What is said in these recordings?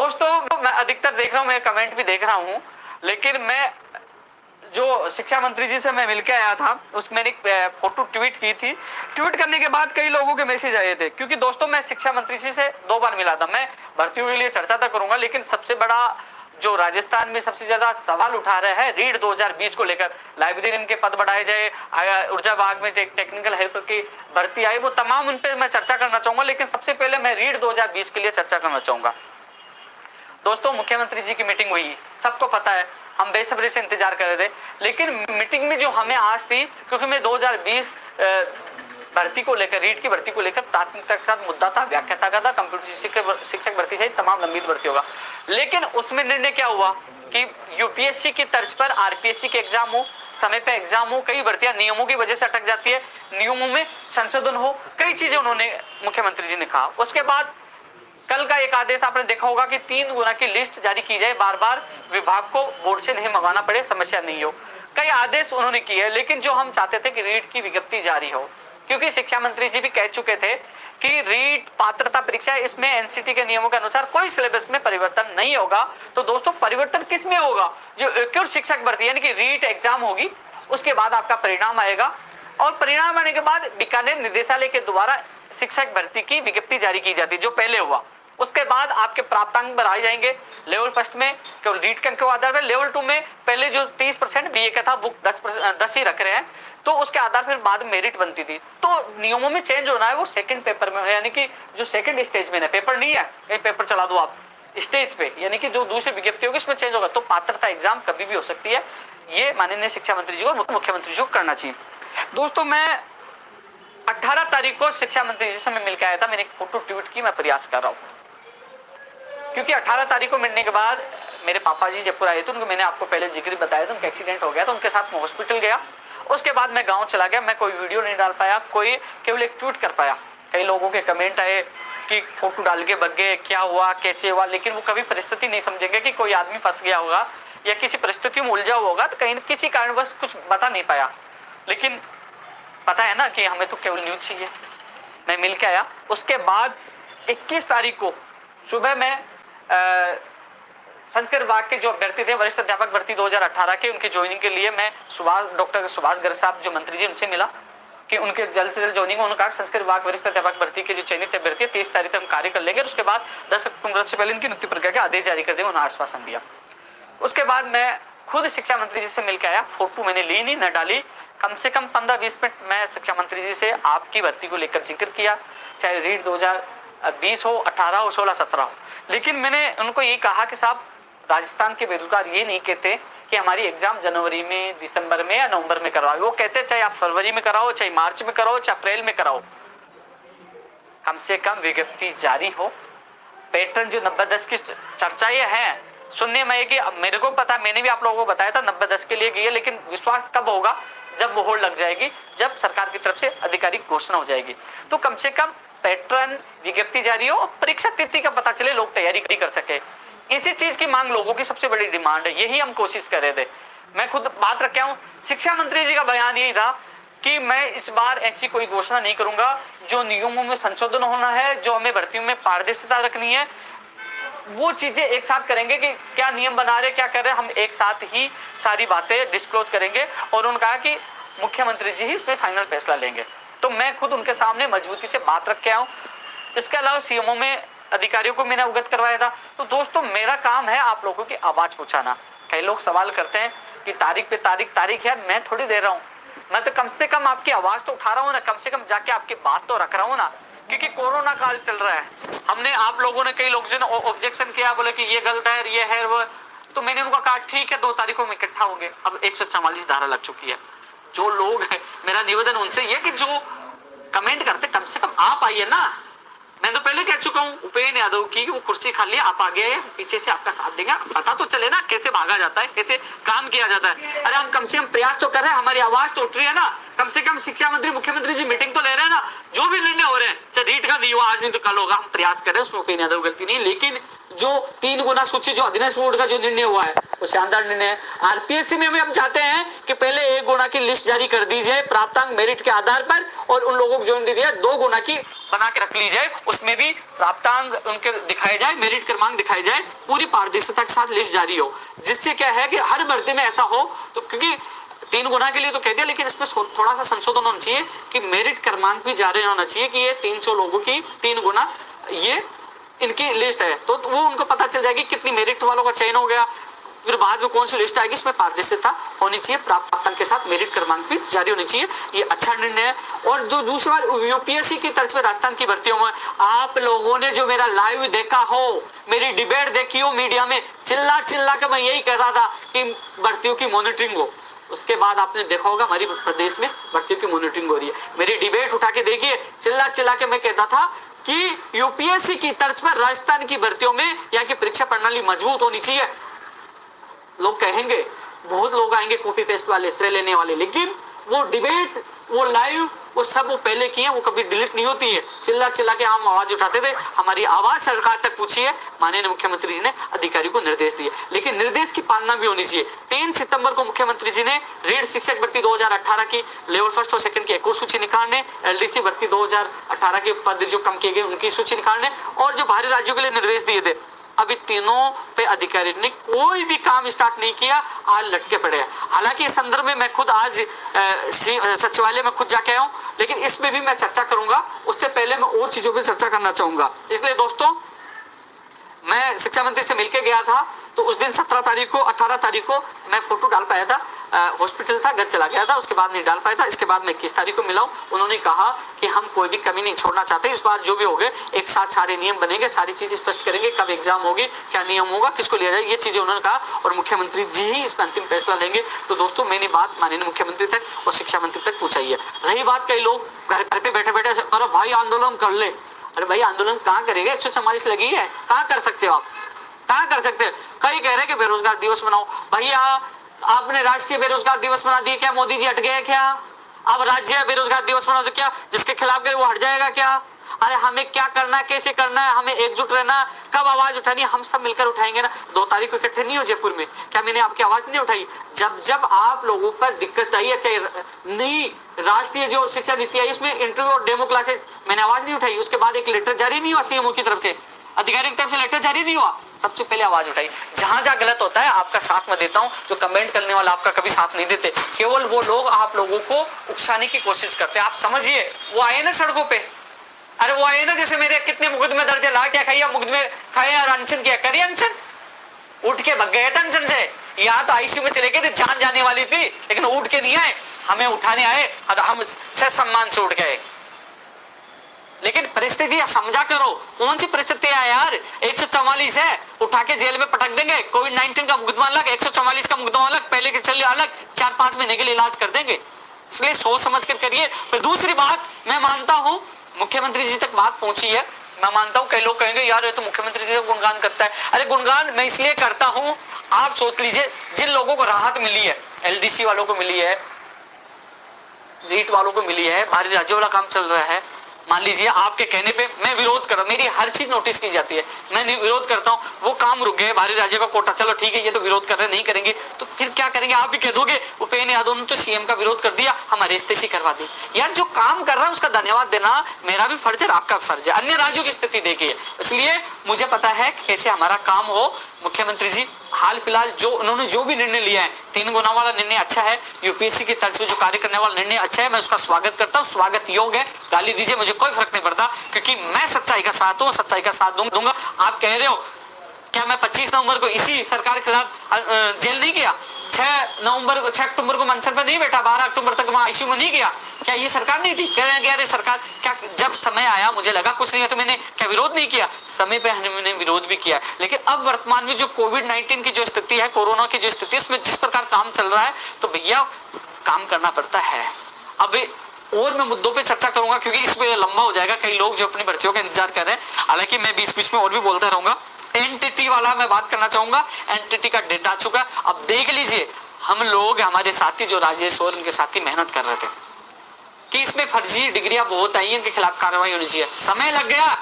दोस्तों मैं अधिकतर देख रहा हूँ, मैं कमेंट भी देख रहा हूँ, लेकिन मैं जो शिक्षा मंत्री जी से मैं मिलकर आया था उसमें एक फोटो ट्वीट की थी। ट्वीट करने के बाद कई लोगों के मैसेज आए थे, क्योंकि दोस्तों मैं शिक्षा मंत्री जी से 2 बार मिला था। मैं भर्तियों के लिए चर्चा तो करूंगा, लेकिन सबसे बड़ा जो राजस्थान में सबसे ज्यादा सवाल उठा रहे हैं रीट 2020 को लेकर, लाइब्रेरियन के पद बढ़ाए जाए, ऊर्जा विभाग में टेक्निकल हेल्पर की भर्ती आई, वो तमाम उन पर मैं चर्चा करना चाहूंगा। लेकिन सबसे पहले मैं रीट 2020 के लिए चर्चा करना चाहूंगा। दोस्तों मुख्यमंत्री जी की मीटिंग हुई, सबको पता है, हम बेसब्री से इंतजार कर रहे थे। लेकिन मीटिंग में जो हमें आज थी, क्योंकि मैं 2020 भर्ती को लेकर, रीट की भर्ती को लेकर प्राथमिकता के साथ मुद्दा था, व्याख्याता का था, कंप्यूटर शिक्षक भर्ती सहित तमाम लंबित भर्ती होगा। लेकिन उसमें निर्णय क्या हुआ कि यूपीएससी की तर्ज पर आरपीएससी के एग्जाम हो, समय पे एग्जाम हो। कई भर्तियां नियमों की वजह से अटक जाती है, नियमों में संशोधन हो, कई चीजें उन्होंने मुख्यमंत्री जी ने कहा। उसके बाद कल का एक आदेश आपने देखा होगा कि 3 गुना की लिस्ट जारी की जाए, बार बार विभाग को बोर्ड से नहीं मंगाना पड़े, समस्या नहीं हो। कई आदेश उन्होंने किए, लेकिन जो हम चाहते थे कि रीट की विज्ञप्ति जारी हो, क्योंकि शिक्षा मंत्री जी भी कह चुके थे कि रीट पात्रता परीक्षा, इसमें एनसीटी के नियमों के अनुसार कोई सिलेबस में परिवर्तन नहीं होगा। तो दोस्तों परिवर्तन किस में होगा? जो एकीकृत शिक्षक भर्ती यानी कि रीट एग्जाम होगी, उसके बाद आपका परिणाम आएगा, और परिणाम आने के बाद बीकानेर निदेशालय के द्वारा शिक्षक भर्ती की विज्ञप्ति जारी की जाती है, जो पहले हुआ। उसके बाद आपके प्राप्तांक बढ़ाए जाएंगे। लेवल फर्स्ट में केवल रीट के आधार पर, लेवल 2 में पहले जो 30% बीए का था वो 10 ही रख रहे हैं, तो उसके आधार पर बाद मेरिट बनती थी। तो नियमों में चेंज होना है वो सेकंड पेपर में, यानी कि जो सेकंड स्टेज में है, पेपर नहीं है, एक पेपर चला दो आप स्टेज पे, यानी कि जो दूसरी विज्ञप्ति होगी इसमें चेंज होगा। तो पात्रता एग्जाम कभी भी हो सकती है, ये माननीय शिक्षा मंत्री जी को, मुख्यमंत्री जी को करना चाहिए। दोस्तों मैं 18 तारीख को शिक्षा मंत्री जी से मैं मिलकर आया था, मैंने एक फोटो ट्वीट की, मैं प्रयास कर रहा हूँ, क्योंकि 18 तारीख को मिलने के बाद मेरे पापा जी जयपुर आए थे, उनको मैंने आपको पहले जिक्र बताया था, उनका एक्सीडेंट हो गया था, उनके साथ मैं हॉस्पिटल गया। उसके बाद मैं गांव चला गया, मैं कोई वीडियो नहीं डाल पाया, कोई केवल एक ट्वीट कर पाया। कई लोगों के कमेंट आए कि फोटो डाल के भाग गए, क्या हुआ, कैसे हुआ, लेकिन वो कभी परिस्थिति नहीं समझेंगे कि कोई आदमी फंस गया होगा या किसी परिस्थिति में उलझा हुआ होगा, तो कहीं किसी कारणवश कुछ बता नहीं पाया। लेकिन पता है ना कि हमें तो केवल न्यूज चाहिए। मैं मिल के आया। उसके बाद 21 तारीख को सुबह में संस्कृत विभाग के जो अभ्यर्थी थे, वरिष्ठ अध्यापक भर्ती 2018 के, उनके ज्वाइनिंग के लिए मैं डॉक्टर सुभाष गर्ग साहब जो मंत्री जी, उनसे मिला कि उनके जल्द से जल्द ज्वाइनिंग। उन्होंने कहा संस्कृत विभाग वरिष्ठ अध्यापक भर्ती के जो चयनित अभ्यर्थी 30 तारीख तक हम कार्य कर लेंगे, उसके बाद 10 अक्टूबर से पहले इनकी नियुक्ति प्रक्रिया के आदेश जारी कर देंगे, उन्होंने आश्वासन दिया। उसके बाद मैं खुद शिक्षा मंत्री जी से मिलकर आया, फोटो मैंने ली नहीं, न डाली, कम से कम 15-20 मिनट मैं शिक्षा मंत्री जी से आपकी भर्ती को लेकर जिक्र किया, चाहे रीट 2020 हो, 18 हो, 16, 17 हो। लेकिन मैंने उनको ये कहा कि साहब राजस्थान के बेरोजगार ये नहीं कहते कि हमारी एग्जाम जनवरी में, दिसंबर में या नवंबर में कराओ, वो कहते चाहे आप फरवरी में कराओ, चाहे मार्च में कराओ, चाहे अप्रैल में कराओ, कम से कम विज्ञप्ति जारी हो। पैटर्न जो 90-10 की चर्चाएं हैं सुनने में, कि मेरे को पता, मैंने भी आप लोगों को बताया था 90-10 के लिए गई है, लेकिन विश्वास कब होगा? जब वो होड़ लग जाएगी, जब सरकार की तरफ से आधिकारिक घोषणा हो जाएगी। तो कम से कम पैटर्न विज्ञप्ति जारी हो और परीक्षा तिथि का पता चले, लोग तैयारी कर सके। इसी चीज की मांग लोगों की सबसे बड़ी डिमांड है, यही हम कोशिश कर रहे थे। मैं खुद बात रख हूं, शिक्षा मंत्री जी का बयान यही था कि मैं इस बार ऐसी कोई घोषणा नहीं करूंगा, जो नियमों में संशोधन होना है, जो हमें भर्तियों में पारदर्शिता रखनी है, वो चीजें एक साथ करेंगे। कि क्या नियम बना रहे, क्या कर रहे, हम एक साथ ही सारी बातें डिस्क्लोज करेंगे। और उन्होंने कहा कि मुख्यमंत्री जी ही इसमें फाइनल फैसला लेंगे। तो मैं खुद उनके सामने मजबूती से बात रख के आया हूं। इसके अलावा सीएमओ में अधिकारियों को मैंने अवगत करवाया था। तो दोस्तों मेरा काम है आप लोगों की आवाज पहुंचाना। कई लोग सवाल करते हैं कि तारीख पे तारीख, यार मैं थोड़ी दे रहा हूँ, मैं तो कम से कम आपकी आवाज तो उठा रहा हूँ ना, कम से कम जाके आपकी बात तो रख रहा हूँ ना, क्योंकि कोरोना काल चल रहा है। हमने, आप लोगों ने, कई लोग जो ऑब्जेक्शन किया, बोले कि ये गलत है, ये है वो, तो मैंने उनको कहा ठीक है 2 तारीखों में इकट्ठा होंगे। अब 144 धारा लग चुकी है। जो लोग है, मेरा निवेदन उनसे ये कि जो कमेंट करते कम से कम आप आइए ना। मैं तो पहले कह चुका हूँ उपेंद्र यादव की, वो कुर्सी खाली है, आप आगे पीछे से आपका साथ देंगे, पता तो चले ना कैसे भागा जाता है, कैसे काम किया जाता है। अरे हम कम से कम प्रयास तो कर रहे हैं, हमारी आवाज तो उठ रही है ना। कम से कम शिक्षा मंत्री, मुख्यमंत्री जी मीटिंग तो ले रहे हैं ना। जो भी निर्णय हो रहे हैं, चाहे रीट का नहीं हुआ आज नहीं तो कल होगा, हम प्रयास कर रहे हैं, उसमें उपेंद्र यादव गलती नहीं। लेकिन जो 3 गुना सूची, जो अधिनियम बोर्ड का जो निर्णय हुआ है, वो शानदार निर्णय है। आरपीएससी में भी हम चाहते हैं कि पहले 1 गुना की लिस्ट जारी कर दी जाए प्राप्तांक मेरिट के आधार पर, और उन लोगों को जो दे दिया 2 गुना की बना के रख ली जाए, उसमें भी प्राप्तांक उनके दिखाए जाए, मेरिट क्रमांक दिखाए जाए, पूरी पारदर्शिता के साथ लिस्ट जारी हो, जिससे क्या है कि हर भर्ती में ऐसा हो। तो क्योंकि 3 गुना के लिए तो कह दिया, लेकिन इसमें थोड़ा सा संशोधन होना चाहिए कि मेरिट क्रमांक भी जारी होना चाहिए कि ये 300 लोगों की 3 गुना ये इनकी लिस्ट है, तो वो उनको पता चल जाएगी कितनी मेरिट वालों का चयन हो गया, फिर बाद में कौन सी लिस्ट आएगी, इसमें पारदर्शिता होनी चाहिए, प्राप्तांक के साथ मेरिट क्रमांक भी जारी होनी चाहिए। ये अच्छा निर्णय है। और जो दूसरा यूपीएससी की तर्ज पर राजस्थान की भर्तियों में आप लोगों ने जो मेरा लाइव देखा हो, मेरी डिबेट देखी हो मीडिया में, चिल्ला चिल्ला के मैं यही कह रहा था कि भर्तियों की मॉनिटरिंग हो, उसके बाद आपने देखा होगा हमारी प्रदेश में भर्तियों की मॉनिटरिंग हो रही है। मेरी डिबेट उठा के देखिए, चिल्ला चिल्ला के मैं कहता था कि यूपीएससी की तर्ज पर राजस्थान की भर्तियों में यहाँ की परीक्षा प्रणाली मजबूत होनी चाहिए। लोग कहेंगे, बहुत लोग आएंगे कॉपी पेस्ट वाले, श्रेय लेने वाले, लेकिन वो डिबेट, वो लाइव, वो सब वो पहले किए, वो कभी डिलीट नहीं होती है। चिल्ला चिल्ला के हम आवाज उठाते थे, हमारी आवाज सरकार तक पहुंची है, माननीय मुख्यमंत्री जी ने अधिकारी को निर्देश दिए, लेकिन निर्देश की पालना भी होनी चाहिए। 3 सितंबर को मुख्यमंत्री जी ने ऋण शिक्षक भर्ती 2018 की लेवल 1 और 2 की एक और सूची निकालने, एलडीसी भर्ती 2018 के पद जो कम किए गए उनकी सूची निकालने, और जो बाहरी राज्यों के लिए निर्देश दिए थे, अभी तीनों पे अधिकारी ने कोई भी काम स्टार्ट नहीं किया, आज लटके पड़े हैं। हालांकि इस संदर्भ में मैं खुद आज सचिवालय में खुद जाके आया हूं, लेकिन इसमें भी मैं चर्चा करूंगा। उससे पहले मैं और चीजों पे चर्चा करना चाहूंगा। इसलिए दोस्तों, मैं शिक्षा मंत्री से मिलके गया था, तो उस दिन 17 तारीख को 18 तारीख को मैं फोटो डाल पाया था, हॉस्पिटल था, घर चला गया था, उसके बाद नहीं डाल पाया था। इसके बाद मैं 21 तारीख को मिला हूं, उन्होंने कहा कि हम कोई भी कमी नहीं छोड़ना चाहते, इस बार जो भी हो गए एक साथ सारे नियम बनेंगे, सारी चीजें स्पष्ट करेंगे, कब एग्जाम होगी, क्या नियम होगा, किसको लिया जाए, ये चीजें उन्होंने कहा, और मुख्यमंत्री जी ही इसमें अंतिम फैसला लेंगे। तो दोस्तों, मैंने बात माननीय मुख्यमंत्री तक और शिक्षा मंत्री तक पहुंचाई है। रही बात, कई लोग घर पे बैठे बैठे अरे भाई आंदोलन कर ले, अरे भाई आंदोलन कहाँ करेंगे, 144 लगी है, कहाँ कर सकते हो आप, कहाँ कर सकते हैं। कई कह रहे हैं कि बेरोजगार दिवस मनाओ, भैया आपने राष्ट्रीय बेरोजगार दिवस मना दिया, क्या मोदी जी हट गए क्या? अब राज्य बेरोजगार दिवस मना दो, क्या जिसके खिलाफ गए वो हट जाएगा क्या? अरे हमें क्या करना है, कैसे करना है, हमें एकजुट रहना, कब आवाज उठानी है, हम सब मिलकर उठाएंगे ना। 2 तारीख को इकट्ठे नहीं हो जयपुर में, क्या मैंने आपकी आवाज नहीं उठाई? जब जब आप लोगों पर दिक्कत आई है, चाहे नहीं राष्ट्रीय जो शिक्षा नीति आई उसमें इंटरव्यू और डेमो क्लासेस, मैंने आवाज नहीं उठाई। उसके बाद एक लेटर जारी नहीं हुआ सीएमओ की तरफ से, अधिकारी की तरफ से लेटर जारी नहीं हुआ, सबसे पहले आवाज उठाई। जहां जहां गलत होता है आपका साथ मैं देता हूं, जो कमेंट करने वाला आपका कभी साथ नहीं देते, केवल वो लोग आप लोगों को उकसाने की कोशिश करते हैं। आप समझिए, वो आए ना सड़कों पे, अरे वो आए ना, जैसे मेरे कितने मुकदमे दर्ज है, ला क्या खाइए, मुकदमे खाए और अनशन किया, करिए अनशन, उठ के भग गए थे अनशन से। यहाँ तो आईसीयू में चले गए थे, जान जाने वाली थी, लेकिन उठ के नहीं आए, हमें उठाने आए, हम सम्मान से उठ गए। लेकिन परिस्थिति समझा करो, कौन सी परिस्थिति है यार, 144 है, उठा के जेल में पटक देंगे, कोविड-19 का मुकदमा अलग, 144 का मुकदमा अलग, पहले के चलिए अलग, 4-5 महीने के लिए इलाज कर देंगे। इसलिए सोच समझ कर करिए। फिर दूसरी बात, मैं मानता हूं मुख्यमंत्री जी तक बात पहुंची है, मैं मानता हूं कई लोग कहेंगे यार ये तो मुख्यमंत्री जी गुणगान करता है। अरे गुणगान मैं इसलिए करता हूं, आप सोच लीजिए, जिन लोगों को राहत मिली है, एलडीसी वालों को मिली है, रीट वालों को मिली है, बाहरी राज्यों वाला काम चल रहा है, मान लीजिए आपके कहने पे मैं विरोध कर रहा हूं, मेरी हर चीज नोटिस की जाती है, मैं विरोध करता हूं, वो काम रुक गए, बाहरी राज्य का कोटा, चलो ठीक है, ये तो विरोध कर रहे नहीं करेंगे, तो फिर क्या करेंगे? आप भी कह दोगे उपेंद्र यादव ने तो सीएम का विरोध कर दिया, हमारे इस्तीफे करवा दी। यार जो काम कर रहा है उसका धन्यवाद देना मेरा भी फर्ज है, आपका फर्ज है। अन्य राज्यों की स्थिति देखिए, इसलिए मुझे पता है कैसे हमारा काम हो। मुख्यमंत्री जी हाल फिलहाल जो उन्होंने जो भी निर्णय लिया है, 3 गुना वाला निर्णय अच्छा है, यूपीएससी की तरफ से जो कार्य करने वाला निर्णय अच्छा है, मैं उसका स्वागत करता हूँ, स्वागत योग्य है, गाली दीजिए मुझे कोई फर्क नहीं पड़ता, क्योंकि मैं सच्चाई का साथ हूँ, सच्चाई का साथ दूंगा। आप कह रहे हो क्या मैं 25 नवंबर को इसी सरकार के खिलाफ जेल नहीं गया, 6 अक्टूबर को मनसर पे नहीं बैठा, 12 अक्टूबर तक वहां आईसीयू में नहीं गया, क्या ये सरकार नहीं थी? कह रहे हैं सरकार, क्या जब समय आया मुझे लगा कुछ नहीं है तो मैंने क्या विरोध नहीं किया? समय पे हमने विरोध भी किया। लेकिन अब वर्तमान में जो कोविड-19 की जो स्थिति है, कोरोना की जो स्थिति है, उसमें जिस प्रकार काम चल रहा है, तो भैया काम करना पड़ता है। अब और मैं मुद्दों पे चर्चा करूंगा क्योंकि इसमें लंबा हो जाएगा, कई लोग जो अपनी भर्तियों का इंतजार कर रहे हैं, हालांकि मैं बीच बीच में और भी बोलता रहूंगा। एनटीटी वाला मैं बात करना चाहूंगा, एनटीटी का डेटा आ चुका है, अब देख लीजिए, हम लोग हमारे साथी जो राजेश और उनके साथी मेहनत कर रहे थे कि इसमें फर्जी डिग्रियां बहुत आई, इनके खिलाफ कार्रवाई होनी चाहिए, समय लग गया,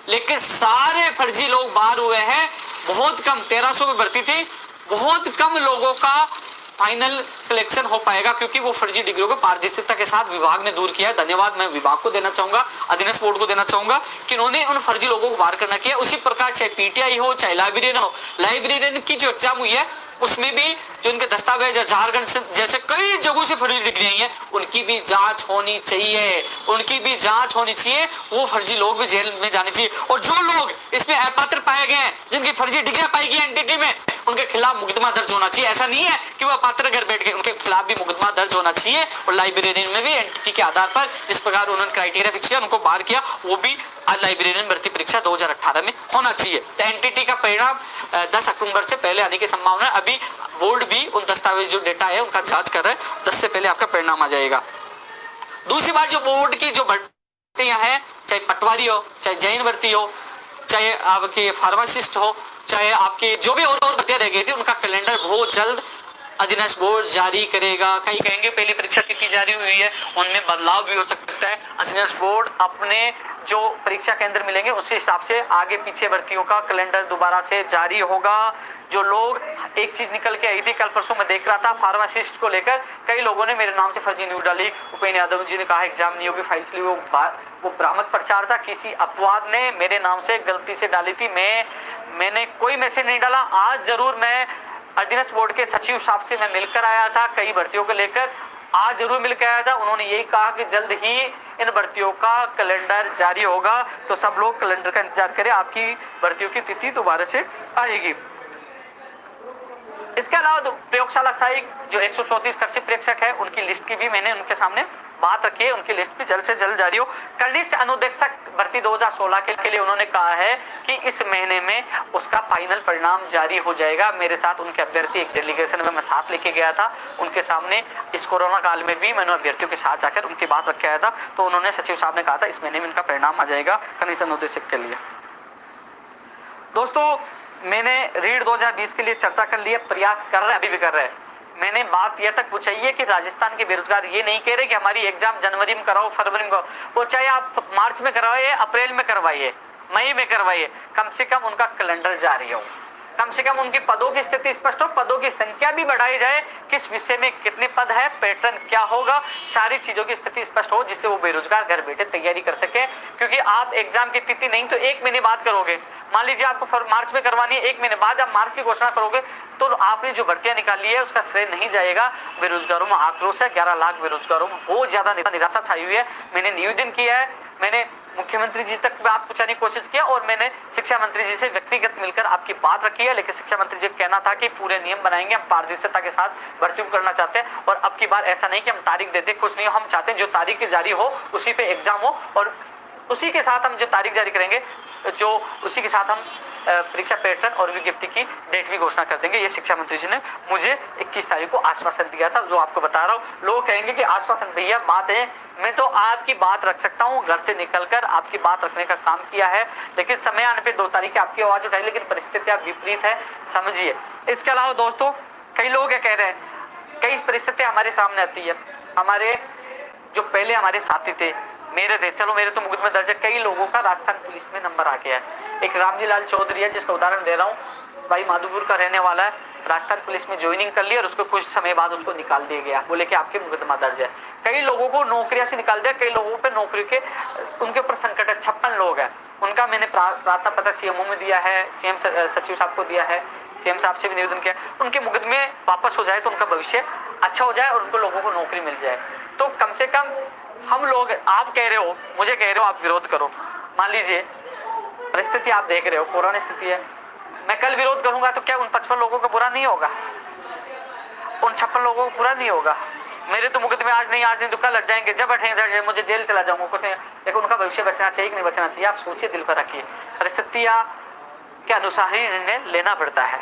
लेकिन सारे फर्जी लोग बाहर हुए हैं, बहुत कम 1300 में भर्ती थी, बहुत कम लोगों का फाइनल सिलेक्शन हो पाएगा, क्योंकि वो फर्जी डिग्रियों को पारदर्शिता के साथ विभाग ने दूर किया है। धन्यवाद मैं विभाग को देना चाहूंगा, अधीनस्थ बोर्ड को देना चाहूंगा कि उन्होंने उन फर्जी लोगों को बाहर करना किया। उसी प्रकार चाहे पीटीआई हो, चाहे लाइब्रेरियन हो, लाइब्रेरियन की जो एग्जाम हुई है उसमें भी जो उनके दस्तावेज झारखंड से जैसे कई जगहों से फर्जी डिग्री आई है, उनकी भी जांच होनी चाहिए, उनकी भी जांच होनी चाहिए। वो फर्जी लोग भी जेल में जाने चाहिए। और जो लोग इसमें अपात्र पाए गए हैं, जिनकी फर्जी डिग्रियां पाई गई एनटीटी में, उनके खिलाफ मुकदमा दर्ज होना चाहिए। ऐसा नहीं है कि वो अपात्र घर बैठ गए, उनके खिलाफ भी मुकदमा दर्ज होना चाहिए। और लाइब्रेरियन में भी एनटीटी के आधार पर जिस प्रकार उन्होंने क्राइटेरिया फिक्स किया, उनको बाहर किया, वो भी लाइब्रेरियन भर्ती परीक्षा 2018 में होना चाहिए। तो एनटीटी का परिणाम 10 अक्टूबर से पहले आने की संभावना है। अभी बोर्ड भी उन दस्तावेज जो डेटा है उनका जांच कर रहा है, 10 से पहले आपका परिणाम आ जाएगा। दूसरी बात, जो बोर्ड की जो भर्तियां हैं, चाहे पटवारी हो, चाहे जैन भर्ती हो, चाहे आपके फार्मासिस्ट हो, चाहे आपके जो भी और भर्तियां रह गई थी, उनका कैलेंडर बहुत जल्द अधीनस्थ बोर्ड जारी करेगा। कई कहेंगे पहली परीक्षा तिथि जारी हुई है, उनमें बदलाव भी हो सकता है। अधीनस्थ बोर्ड अपने जो परीक्षा केंद्र मिलेंगे उस हिसाब से आगे पीछे भर्तियों का कैलेंडर दोबारा से जारी होगा। जो लोग, एक चीज निकल के आई थी कल परसों मैं देख रहा था, फार्मासिस्ट को लेकर कई लोगों ने मेरे नाम से फर्जी न्यूज डाली। उपेंद्र यादव जी ने कहा एग्जाम नहीं होगी, फाइल ली, वो भ्रामक प्रचार था, किसी अपवाद ने मेरे नाम से गलती से डाली थी। मैंने कोई मैसेज नहीं डाला। आज जरूर मैं अधीनस्थ बोर्ड के सचिव साहब से मैं मिलकर आया था, कई भर्तियों को लेकर आज जरूर मिलकर आया था। उन्होंने यही कहा कि जल्द ही इन भर्तियों का कैलेंडर जारी होगा, तो सब लोग कैलेंडर का इंतजार करें, आपकी भर्तियों की तिथि दोबारा से आएगी। इसके अलावा प्रयोगशाला सहायक जो 134 कृषि प्रेक्षक है, उनकी लिस्ट की भी मैंने उनके सामने बात रखी है, उनकी लिस्ट भी जल्द से जल्द जारी हो। कनिष्ठ अनुदेशक भर्ती 2016 के लिए उन्होंने कहा है कि इस महीने में उसका फाइनल परिणाम जारी हो जाएगा। मेरे साथ उनके अभ्यर्थी एक डेलीगेशन में मैं साथ लेके गया था, उनके सामने इस कोरोना काल में भी मैंने अभ्यर्थियों के साथ जाकर उनकी बात रख के आया था, तो उन्होंने सचिव साहब ने कहा था इस महीने में इनका परिणाम आ जाएगा कनिष्ठ अनुदेशक के लिए। दोस्तों, मैंने रीड 2020 के लिए चर्चा कर ली है, प्रयास कर रहे हैं, अभी भी कर रहे हैं। मैंने बात यह तक पूछी है कि राजस्थान के बेरोजगार ये नहीं कह रहे कि हमारी एग्जाम जनवरी में कराओ, फरवरी में कराओ, वो चाहे आप मार्च में करवाइए, अप्रैल में करवाइए, मई में करवाइए, कम से कम उनका कैलेंडर जारी हो, कम से कम उनकी पदों की स्थिति स्पष्ट हो, पदों की संख्या भी बढ़ाई जाए, किस विषय में कितने पद है, पैटर्न क्या होगा, सारी चीजों की स्थिति स्पष्ट हो, जिससे वो बेरोजगार घर बैठे तैयारी कर सके। क्योंकि आप एग्जाम की तिथि नहीं तो 1 महीने बाद करोगे, मान लीजिए आपको मार्च में करवानी है, 1 महीने बाद आप मार्च की घोषणा करोगे, तो आपने जो भर्तियां निकाली है उसका श्रेय नहीं जाएगा। बेरोजगारों में आक्रोश है, 11 लाख बेरोजगारों में बहुत ज्यादा निराशा छाई हुई है। मैंने निवेदन किया है, मैंने मुख्यमंत्री जी तक बात पहुंचाने की कोशिश किया और मैंने शिक्षा मंत्री जी से व्यक्तिगत मिलकर आपकी बात रखी है, लेकिन शिक्षा मंत्री जी का कहना था कि पूरे नियम बनाएंगे, हम पारदर्शिता के साथ भर्ती करना चाहते हैं। और अब की बार ऐसा नहीं कि हम तारीख देते, कुछ नहीं, हम चाहते हैं जो तारीख जारी हो उसी पे एग्जाम हो, और उसी के साथ हम जो तारीख जारी करेंगे, जो उसी के साथ हम परीक्षा पैटर्न और विज्ञप्ति की डेट भी घोषणा कर देंगे। ये शिक्षा मंत्री जी ने मुझे 21 तारीख को आश्वासन दिया था, जो आपको बता रहा हूँ। लोग कहेंगे कि आश्वासन भैया बात है, मैं तो आपकी बात रख सकता हूँ, घर से निकलकर आपकी बात रखने का काम किया है, लेकिन समय आने पर 2 तारीख आपकी आवाज उठाई, लेकिन परिस्थितियां विपरीत है, समझिए। इसके अलावा दोस्तों, कई लोग कह रहे हैं, कई परिस्थितियां हमारे सामने आती है, हमारे जो पहले हमारे साथी थे, मेरे थे, चलो मेरे तो मुकदमे दर्ज है, कई लोगों का राजस्थान पुलिस में नंबर आ गया है। एक रामजी लाल चौधरी है, जिसका उदाहरण दे रहा हूँ, भाई माधोपुर का रहने वाला है, राजस्थान पुलिस में ज्वाइनिंग कर ली और उसको कुछ समय बाद उसको निकाल दिया गया, बोले कि आपके मुकदमा दर्ज है। कई लोगों को नौकरियां से निकाल दिया, कई लोगों पे नौकरी के उनके ऊपर संकट है। 56 लोग हैं, उनका मैंने प्रार्थना पत्र सीएमओ में दिया है, सीएम सचिव साहब को दिया है, सीएम साहब से भी निवेदन किया, उनके मुकदमे वापस हो जाए तो उनका भविष्य अच्छा हो जाए और उनको लोगों को नौकरी मिल जाए। तो कम से कम हम लोग, आप कह रहे हो, मुझे कह रहे हो आप विरोध करो, मान लीजिए परिस्थिति आप देख रहे हो, कोरोना स्थिति है, मैं कल विरोध करूंगा तो क्या उन 55 लोगों का बुरा नहीं होगा, उन 56 लोगों को बुरा नहीं होगा? मेरे तो मुकदमे आज नहीं तो कल लग जाएंगे, जब हटेंगे मुझे जेल चला जाऊंगा, कुछ नहीं, लेकिन उनका भविष्य बचना चाहिए कि नहीं बचना चाहिए, आप सोचिए, दिल पर रखिए, परिस्थितियां के अनुसार ही निर्णय लेना पड़ता है।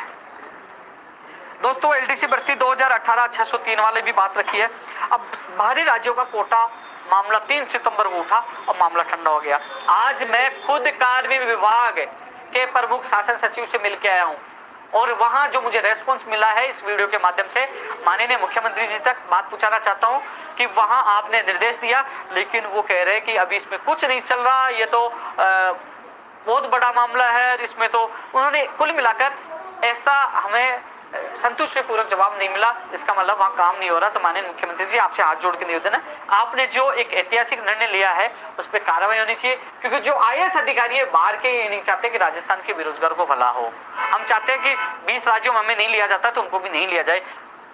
दोस्तों, एलडीसी भर्ती 2018 603 वाले भी बात रखी है। अब बाहरी राज्यों का कोटा मामला 3 सितंबर को उठा और मामला ठंडा हो गया। आज मैं खुद कार्मिक विभाग के प्रमुख शासन सचिव से मिलकर आया हूं और वहां जो मुझे रेस्पॉन्स मिला है इस वीडियो के माध्यम से, माननीय मुख्यमंत्री जी तक बात पहुंचाना चाहता हूं कि वहां आपने निर्देश दिया, लेकिन वो कह रहे हैं कि अभी इसमें कुछ नहीं चल रहा, ये तो बहुत बड़ा मामला है, इसमें तो उन्होंने कुल मिलाकर ऐसा हमें संतुष्टिपूर्वक जवाब नहीं मिला, इसका मतलब वहाँ काम नहीं हो रहा। तो माननीय मुख्यमंत्री जी, आपसे हाथ जोड़ के निवेदन है, आपने जो एक ऐतिहासिक निर्णय लिया है उस पर कार्रवाई होनी चाहिए, क्योंकि जो IAS अधिकारी है बाहर के ये नहीं चाहते कि राजस्थान के बेरोजगार को भला हो। हम चाहते हैं कि 20 राज्यों में हमें नहीं लिया जाता तो उनको भी नहीं लिया जाए,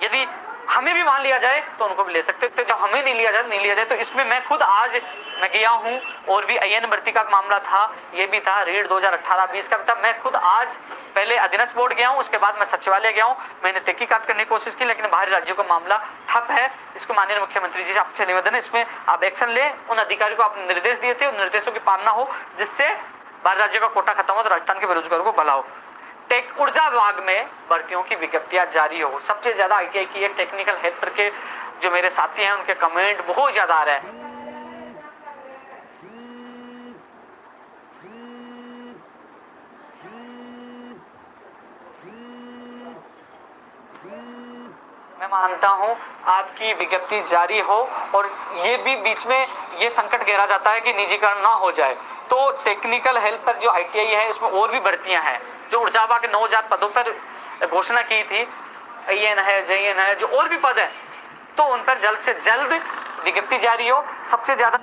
यदि हमें भी वहां लिया जाए तो उनको भी ले सकते। तो जब हमें नहीं लिया जाए तो इसमें मैं खुद आज मैं गया हूं, और भी IAN भर्ती का मामला था, ये भी था, रीड 2018-20 का भी था। मैं खुद आज पहले अधीनस्थ बोर्ड गया हूं, उसके बाद मैं सचिवालय गया हूं, मैंने तहकीकात करने की कोशिश की, लेकिन बाहरी राज्यों का मामला ठप है। इसको माननीय मुख्यमंत्री जी से आपसे निवेदन है, इसमें आप एक्शन ले। उन अधिकारियों को आपने निर्देश दिए थे, उन निर्देशों की पालना हो, जिससे बाहरी राज्यों का कोटा खत्म हो तो राजस्थान के बेरोजगारों को भला हो। टेक ऊर्जा विभाग में भर्तियों की विज्ञप्तियां जारी हो। सबसे ज्यादा ITI की है, टेक्निकल हेल्पर के जो मेरे साथी हैं उनके कमेंट बहुत ज्यादा आ रहे हैं। मैं मानता हूं आपकी विज्ञप्ति जारी हो, और ये भी बीच में ये संकट घेरा जाता है कि निजीकरण ना हो जाए। तो टेक्निकल हेल्पर जो ITI है इसमें और भी भर्तियां हैं, जो ऊर्जा विभाग के 9000 पदों पर घोषणा की थी, IAN है, JN है, जो और भी पद है, तो उन पर जल्द से जल्द विज्ञप्ति जारी हो। सबसे ज्यादा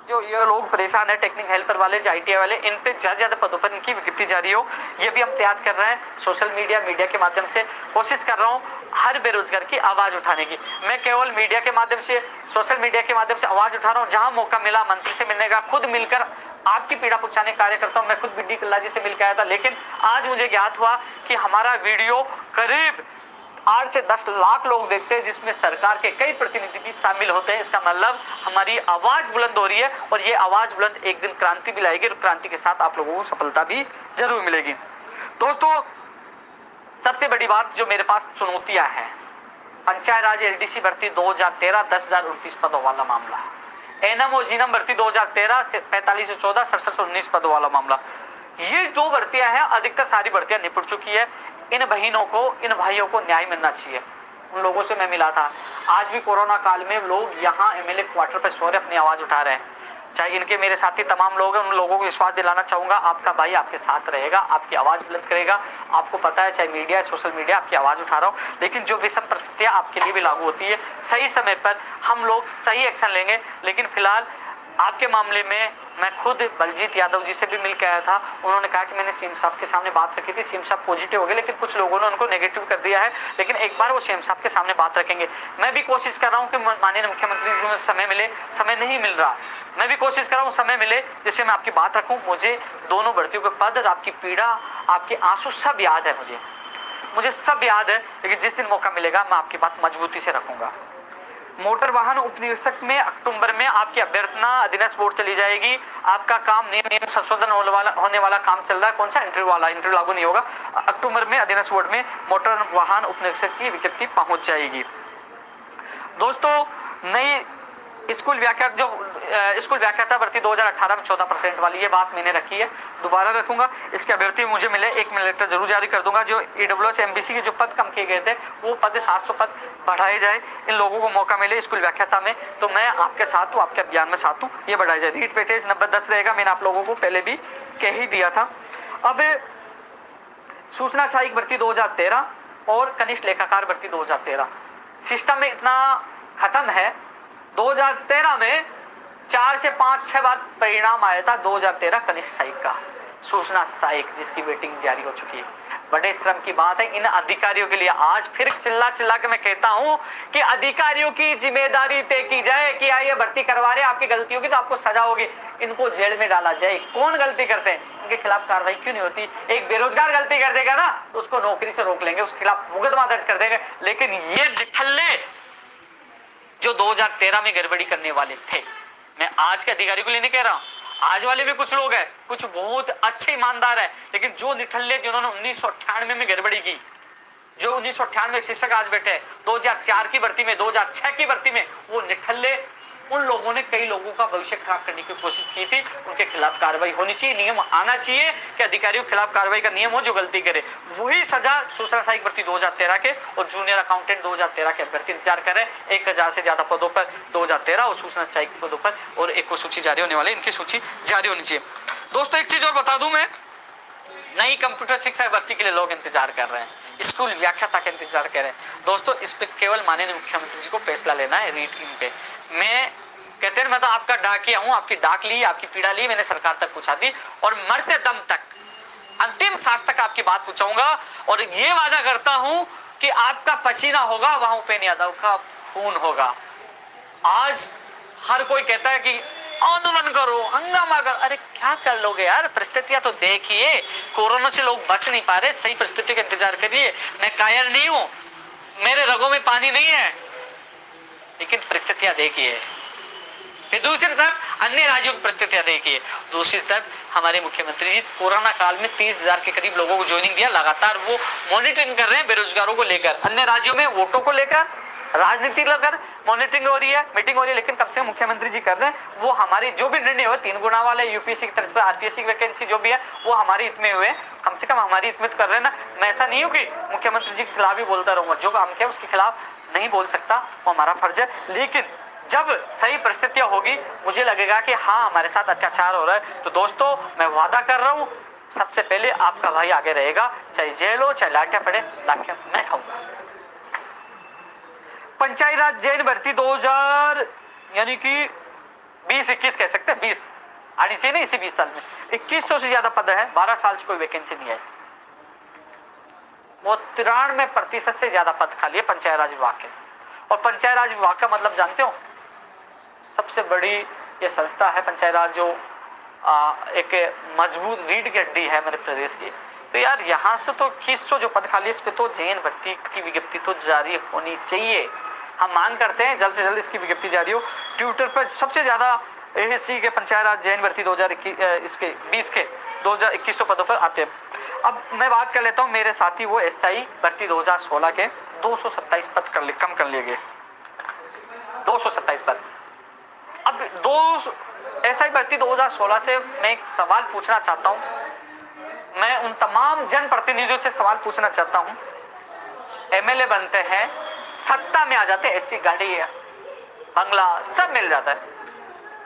जो ये लोग परेशान है टेक्निकल हेल्पर वाले, जो ITI वाले, इन पे ज्यादा पदों पर इनकी विज्ञप्ति जारी हो। ये भी हम प्रयास कर रहे हैं, सोशल मीडिया के माध्यम से कोशिश कर रहा हूँ हर बेरोजगार की आवाज उठाने की। मैं केवल मीडिया के माध्यम से, सोशल मीडिया के माध्यम से आवाज उठा रहा हूँ। जहां मौका मिला मंत्री से मिलने का, खुद मिलकर आपकी पीड़ा पुछाने कार्य करता हूं। मैं खुद BD कल्ला जी से मिलकर आया था, लेकिन आज मुझे ज्ञात हुआ कि हमारा वीडियो करीब 8 से 10 लाख लोग देखते हैं, जिसमें सरकार के कई प्रतिनिधि भी शामिल होते हैं। इसका मतलब हमारी आवाज बुलंद हो रही है, और ये आवाज बुलंद एक दिन क्रांति भी लाएगी, और क्रांति के साथ आप लोगों को सफलता भी जरूर मिलेगी। दोस्तों, सबसे बड़ी बात जो मेरे पास चुनौतियां हैं, पंचायत राज LDC भर्ती 2013 10,029 पदों वाला मामला, NM जीनम भर्ती 2013 से 45 से 14 67 से 19 पदों वाला मामला। ये 2 भर्तियां हैं, अधिकतर सारी भर्तियां निपट चुकी है। इन बहनों को, इन भाइयों को न्याय मिलना चाहिए। उन लोगों से मैं मिला था, आज भी कोरोना काल में लोग यहाँ MLA क्वार्टर पे सो रहे, अपनी आवाज उठा रहे हैं। चाहे इनके मेरे साथी तमाम लोग हैं, उन लोगों को विश्वास दिलाना चाहूंगा, आपका भाई आपके साथ रहेगा, आपकी आवाज बुलंद करेगा। आपको पता है, चाहे मीडिया, सोशल मीडिया, आपकी आवाज उठा रहा हूं, लेकिन जो विषम परिस्थितियां आपके लिए भी लागू होती है, सही समय पर हम लोग सही एक्शन लेंगे। लेकिन फिलहाल आपके मामले में मैं खुद बलजीत यादव जी से भी मिल के आया था। उन्होंने कहा कि मैंने CM साहब के सामने बात रखी थी, CM साहब पॉजिटिव हो गए, लेकिन कुछ लोगों ने उनको नेगेटिव कर दिया है। लेकिन एक बार वो CM साहब के सामने बात रखेंगे। मैं भी कोशिश कर रहा हूँ कि माननीय मुख्यमंत्री जी मुझे समय मिले, समय नहीं मिल रहा, मैं भी कोशिश कर रहा हूँ समय मिले जिससे मैं आपकी बात रखूँ। मुझे दोनों भर्तियों के पद, आपकी पीड़ा, आपके आंसू सब याद है, मुझे सब याद है। लेकिन जिस दिन मौका मिलेगा मैं आपकी बात मजबूती से रखूंगा। मोटर वाहन उपनिरीक्षक में अक्टूबर में आपकी अभ्यर्थना अधीनस्थ बोर्ड चली जाएगी। आपका काम नियम संशोधन होने वाला काम चल रहा है। कौन सा? इंटरव्यू वाला। इंटरव्यू लागू नहीं होगा। अक्टूबर में अधीनस्थ बोर्ड में मोटर वाहन उपनिरीक्षक की विज्ञप्ति पहुंच जाएगी। दोस्तों, नई स्कूल व्याख्याता भर्ती 2018 में 14% वाली, ये बात मैंने रखी है, दोबारा रखूंगा। इसके अभ्यर्थी मुझे मिले, एक मैं लेटर जरूर जारी कर दूंगा। जो EWS MBC के जो पद कम किए गए थे, वो पद 700 पद बढ़ाए जाए। इन लोगों को मौका मिले स्कूल व्याख्याता में, तो मैं आपके साथ हूँ, आपके अभियान में साथ हूँ। ये बढ़ाया जाए। रीट वेटेज 90-10 रहेगा, मैंने आप लोगों को पहले भी कह ही दिया था। अब सूचना सहायक भर्ती 2013 और कनिष्ठ लेखाकार भर्ती 2013 सिस्टम में इतना खत्म है। 2013 में 4 से 5-6 बार परिणाम आया था। 2013 कनिष्ठ सहायक का, सूचना सहायक जिसकी वेटिंग जारी हो चुकी है। बड़े श्रम की बात है इन अधिकारियों के लिए। आज फिर चिल्ला के मैं कहता हूं कि अधिकारियों की जिम्मेदारी तय की जाए कि ये भर्ती करवा रहे, आपकी गलती होगी तो आपको सजा होगी, इनको जेल में डाला जाए। कौन गलती करते हैं, इनके खिलाफ कार्रवाई क्यों नहीं होती? एक बेरोजगार गलती कर देगा ना, तो उसको नौकरी से रोक लेंगे, उसके खिलाफ मुकदमा दर्ज कर देंगे। लेकिन ये निठल्ले जो 2013 में गड़बड़ी करने वाले थे, मैं आज के अधिकारी को लिए नहीं कह रहा हूं, आज वाले भी कुछ लोग हैं, कुछ बहुत अच्छे ईमानदार है, लेकिन जो निठल्ले जिन्होंने 1998 में गड़बड़ी की, जो 1998 शिक्षक आज बैठे हैं, 2004 की भर्ती में, 2006 की भर्ती में, वो निठल्ले, उन लोगों ने कई लोगों का भविष्य खराब करने की कोशिश की थी। उनके खिलाफ कार्रवाई होनी चाहिए। नियम आना चाहिए कि अधिकारियों के खिलाफ कार्रवाई का नियम हो, जो गलती करे वही सजा। सूचना सहायक भर्ती 2013 के और जूनियर अकाउंटेंट 2013 के अभ्यर्थी इंतजार करें। 1000 से ज्यादा पदों पर 2013 और सूचना सहायक पदों पर और एक सूची जारी होने वाली, इनकी सूची जारी होनी चाहिए। दोस्तों, एक चीज और बता दूं, मैं नई कंप्यूटर शिक्षा भर्ती के लिए लोग इंतजार कर रहे हैं। स्कूल व्याख्याता का इंतजार कर रहे हैं। दोस्तों इस पे केवल माननीय मुख्यमंत्री जी को फैसला लेना है रीट इन पे। मैं कहते हैं मैं तो आपका डाकिया हूं, आपकी डाक ली, आपकी पीड़ा ली, मैंने सरकार तक पहुंचा दी और मरते दम तक अंतिम सांस तक आपकी बात पहुंचाऊंगा और ये वादा करता हूं कि आपका पसीना होगा वहां उपेंद्र यादव का खून होगा। आज हर कोई कहता है कि आंदोलन करो, हंगामा करो, अरे क्या कर लोगे यार, परिस्थितियां तो देखिए, कोरोना से लोग बच नहीं पा रहे, सही परिस्थिति का इंतजार करिए। मैं कायर नहीं हूं, मेरे रगों में पानी नहीं है, लेकिन परिस्थितियां देखिए। फिर दूसरी तरफ अन्य राज्यों की परिस्थितियां देखिए। दूसरी तरफ हमारे मुख्यमंत्री जी कोरोना काल में 30,000 के करीब लोगों को ज्वाइनिंग दिया, लगातार वो मॉनिटरिंग कर रहे हैं बेरोजगारों को लेकर, अन्य राज्यों में वोटों को लेकर, राजनीति लेकर मॉनिटरिंग हो रही है, मीटिंग हो रही है, लेकिन कम से कम मुख्यमंत्री जी कर रहे हैं वो हमारी जो भी निर्णय हुए 3 गुना वाले यूपीएससी की तरफ से आरपीएससी की वैकेंसी जो भी है वो हमारी हित में हुए, कम से कम हमारी हित में कर रहे हैं ना। मैं ऐसा नहीं हूँ कि मुख्यमंत्री जी के खिलाफ ही बोलता रहूंगा, जो काम किया उसके खिलाफ नहीं बोल सकता, वो हमारा फर्ज है। लेकिन जब सही परिस्थितियां होगी मुझे लगेगा कि हाँ हमारे साथ अत्याचार हो रहा है, तो दोस्तों मैं वादा कर रहा हूँ सबसे पहले आपका भाई आगे रहेगा, चाहे जेल हो चाहे लाठियां पड़े, लाठियां मैं खाऊंगा। पंचायत राज जैन भर्ती 2000 यानी कि 20-21 कह सकते हैं, 20 आनी चाहिए ना, इसी 20 साल में 2100 से ज्यादा पद है, 12 साल से कोई वैकेंसी नहीं आई। वो 93% से ज्यादा पद खाली है पंचायत राज विभाग के। और पंचायत राज विभाग का मतलब जानते हो, सबसे बड़ी ये संस्था है पंचायत राज, जो एक मजबूत रीढ़ की हड्डी है मेरे प्रदेश की। तो यार यहाँ से तो 2100 जो पद खाली है, इस पे तो जैन भर्ती की विज्ञप्ति तो जारी होनी चाहिए। हम मांग करते हैं जल्द से जल्द इसकी विज्ञप्ति जारी हो। ट्विटर पर सबसे ज्यादा एएससी के पंचायत राज जैन भर्ती 2020 के 2100 पदों पर आते हैं। अब मैं बात कर लेता हूँ मेरे साथी वो एसआई भर्ती 2016 के 227 पद कम कर लिए गए, 227 पद। अब एसआई भर्ती 2016 से मैं एक सवाल पूछना चाहता हूँ, मैं उन तमाम जनप्रतिनिधियों से सवाल पूछना चाहता हूँ, एमएलए बनते हैं, सत्ता में आ जाते हैं, ऐसी गाड़ी बंगला सब मिल जाता है,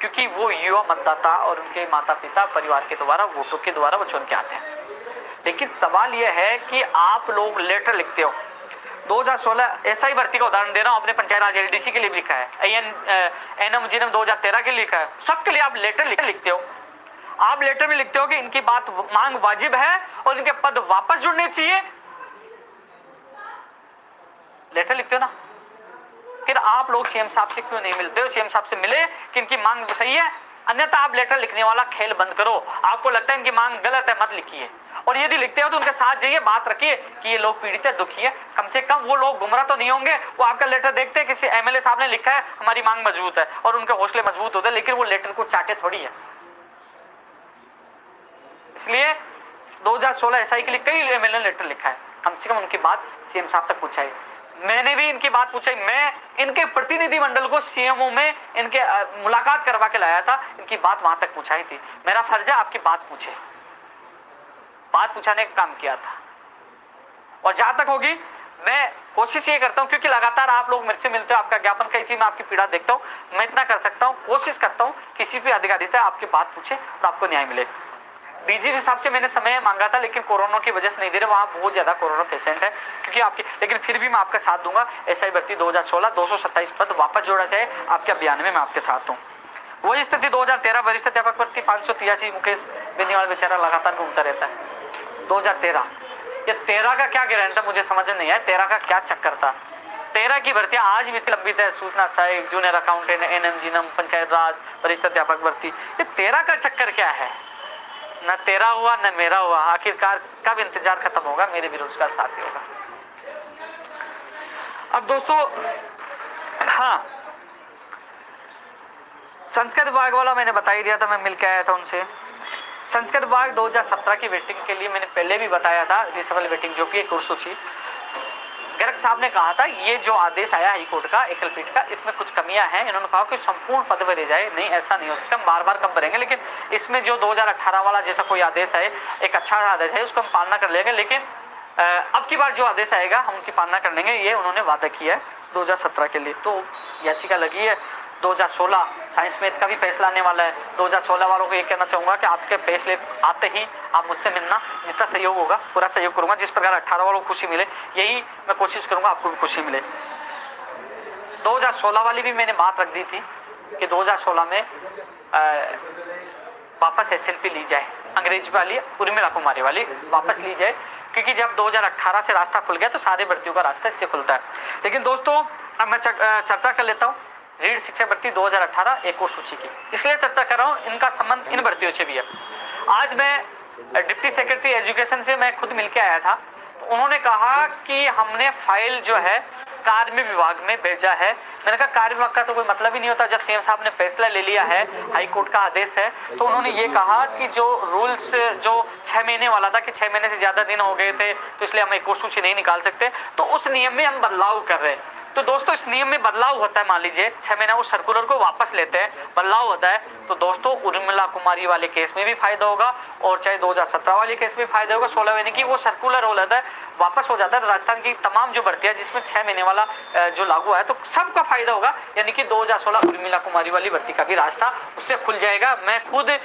क्योंकि वो युवा मतदाता और उनके माता पिता परिवार के द्वारा वोटों के द्वारा वो चुन के आते हैं। लेकिन सवाल यह है कि आप लोग लेटर लिखते हो, 2016 एसआई भर्ती का उदाहरण दे रहा हूं, अपने पंचायत राज एलडीसी के लिए भी लिखा है, एनएम जीएनएम 2013 के लिए लिखा है, सबके लिए आप लेटर लिखते हो। आप लेटर में लिखते हो कि इनकी बात मांग वाजिब है और इनके पद वापस जुड़ने चाहिए, लेटर लिखते हो ना। फिर आप लोग सीएम साहब से क्यों नहीं मिलते हो? सीएम साहब से मिले कि इनकी मांग सही है, अन्यथा आप लेटर लिखने वाला खेल बंद करो। आपको लगता है इनकी मांग गलत है, मत लिखिए, और यदि लिखते हो तो उनके साथ जाइए, बात रखिए कि ये लोग पीड़ित है, दुखी है, कम से कम वो लोग गुमराह तो नहीं होंगे। वो आपका लेटर देखते हैं किसी एमएलए साहब ने लिखा है हमारी मांग मजबूत है और उनके हौसले मजबूत होते हैं, लेकिन वो लेटर को चाटे थोड़ी है। इसलिए 2016 एसआई के लिए कई एमएलए ने लेटर लिखा है, कम से कम उनकी बात सीएम साहब तक पहुंचाई। मैंने भी इनकी बात पूछी, मैं इनके प्रतिनिधि मंडल को सीएमओ में इनके मुलाकात करवा के लाया था, इनकी बात वहां तक पहुंचाई थी। मेरा फर्ज है आपकी बात पूछे, बात पूछाने का काम किया था। और जहां तक होगी मैं कोशिश ये करता हूं, क्योंकि लगातार आप लोग मेरे से मिलते हो, आपका ज्ञापन कई चीज में आपकी पीड़ा देखता हूं, मैं इतना कर सकता हूं, कोशिश करता हूं किसी भी अधिकारी से आपकी बात पूछे और आपको न्याय मिले। डीजीपी साहब से मैंने समय मांगा था, लेकिन कोरोना की वजह से नहीं दे रहे, वहां बहुत ज्यादा कोरोना पेशेंट है, क्योंकि आपकी, लेकिन फिर भी मैं आपका साथ दूंगा। एसआई भर्ती 2016 227 पद वापस जोड़ा जाए, आपके अभियान में मैं आपके साथ हूँ। वही स्थिति 2013 वरिष्ठ अध्यापक भर्ती 583, मुकेश बेनीवाल बेचारा लगातार घूमता रहता है। 2013 ये 13 का क्या गारंटी मुझे समझ नहीं आया, 13 का क्या चक्कर था? 13 की भर्तियां आज भी लंबित है, सूचना सहायक, junior accountant, NM GNM, panchayat Raj, वरिष्ठ अध्यापक भर्ती। ये 13 का चक्कर क्या है? न तेरा हुआ न मेरा हुआ, आखिरकार कब इंतजार खत्म होगा मेरे बेरोजगार साथियों का? अब दोस्तों हाँ, संस्कृत विभाग वाला मैंने बता ही दिया था, मैं मिलकर आया था उनसे। संस्कृत विभाग 2017 की वेटिंग के लिए मैंने पहले भी बताया था, रिसबल वेटिंग जो कि एक कोर्स थी। गर्ग साहब ने कहा था ये जो आदेश आया हाईकोर्ट का एकल पीठ का, इसमें कुछ कमियां हैं, इन्होंने कहा कि संपूर्ण पद भरे जाए। नहीं, ऐसा नहीं हो सकता, हम बार बार कब भरेंगे, लेकिन इसमें जो 2018 वाला जैसा कोई आदेश है, एक अच्छा आदेश है, उसको हम पालना कर लेंगे, लेकिन अब की बार जो आदेश आएगा हम उनकी पालना कर लेंगे, ये उन्होंने वादा किया है 2017 के लिए। तो याचिका लगी है 2016 साइंस मैथ का भी फैसला आने वाला है। 2016 वालों को ये कहना चाहूँगा कि आपके फैसले आते ही आप मुझसे मिलना, जितना सहयोग होगा पूरा सहयोग करूँगा। जिस प्रकार 18 वालों को खुशी मिले, यही मैं कोशिश करूँगा आपको भी खुशी मिले। 2016 वाली भी मैंने बात रख दी थी कि 2016 में वापस SLP ली जाए, अंग्रेजी वाली उर्मिला कुमारी वाली वापस ली जाए, क्योंकि जब 2018 से रास्ता खुल गया तो सारे भर्तियों का रास्ता इससे खुलता है। लेकिन दोस्तों अब मैं चर्चा कर लेता हूँ रीड शिक्षक भर्ती 2018 एक और सूची की, इसलिए चर्चा कर रहा हूँ, इनका संबंध इन भर्तियों से भी है। आज मैं डिप्टी सेक्रेटरी एजुकेशन से मैं खुद मिलके आया था, तो उन्होंने कहा कि हमने फाइल जो है कार्य विभाग में भेजा है। मैंने कहा कार्य विभाग का तो कोई मतलब ही नहीं होता, जब सीएम साहब ने फैसला ले लिया है, हाई कोर्ट का आदेश है, तो उन्होंने ये कहा कि जो रूल्स जो 6 महीने वाला था कि 6 महीने से ज्यादा दिन हो गए थे तो इसलिए हम एक और सूची नहीं निकाल सकते, तो उस नियम में हम बदलाव कर रहे हैं। तो दोस्तों इस नियम में बदलाव होता है, मान लीजिए 6 महीना उस सर्कुलर को वापस लेते हैं, बदलाव होता है, तो दोस्तों उर्मिला कुमारी वाले केस में भी फायदा होगा और चाहे 2017 वाले केस में फायदा होगा। 16 महीने की वो सर्कुलर हो जाता है, वापस हो जाता है, राजस्थान की तमाम जो भर्तियां जिसमें 6 महीने वाला जो लागू है, तो सबका फायदा होगा। यानी कि 2016 उर्मिला कुमारी वाली भर्ती का भी रास्ता उससे खुल जाएगा। मैं खुद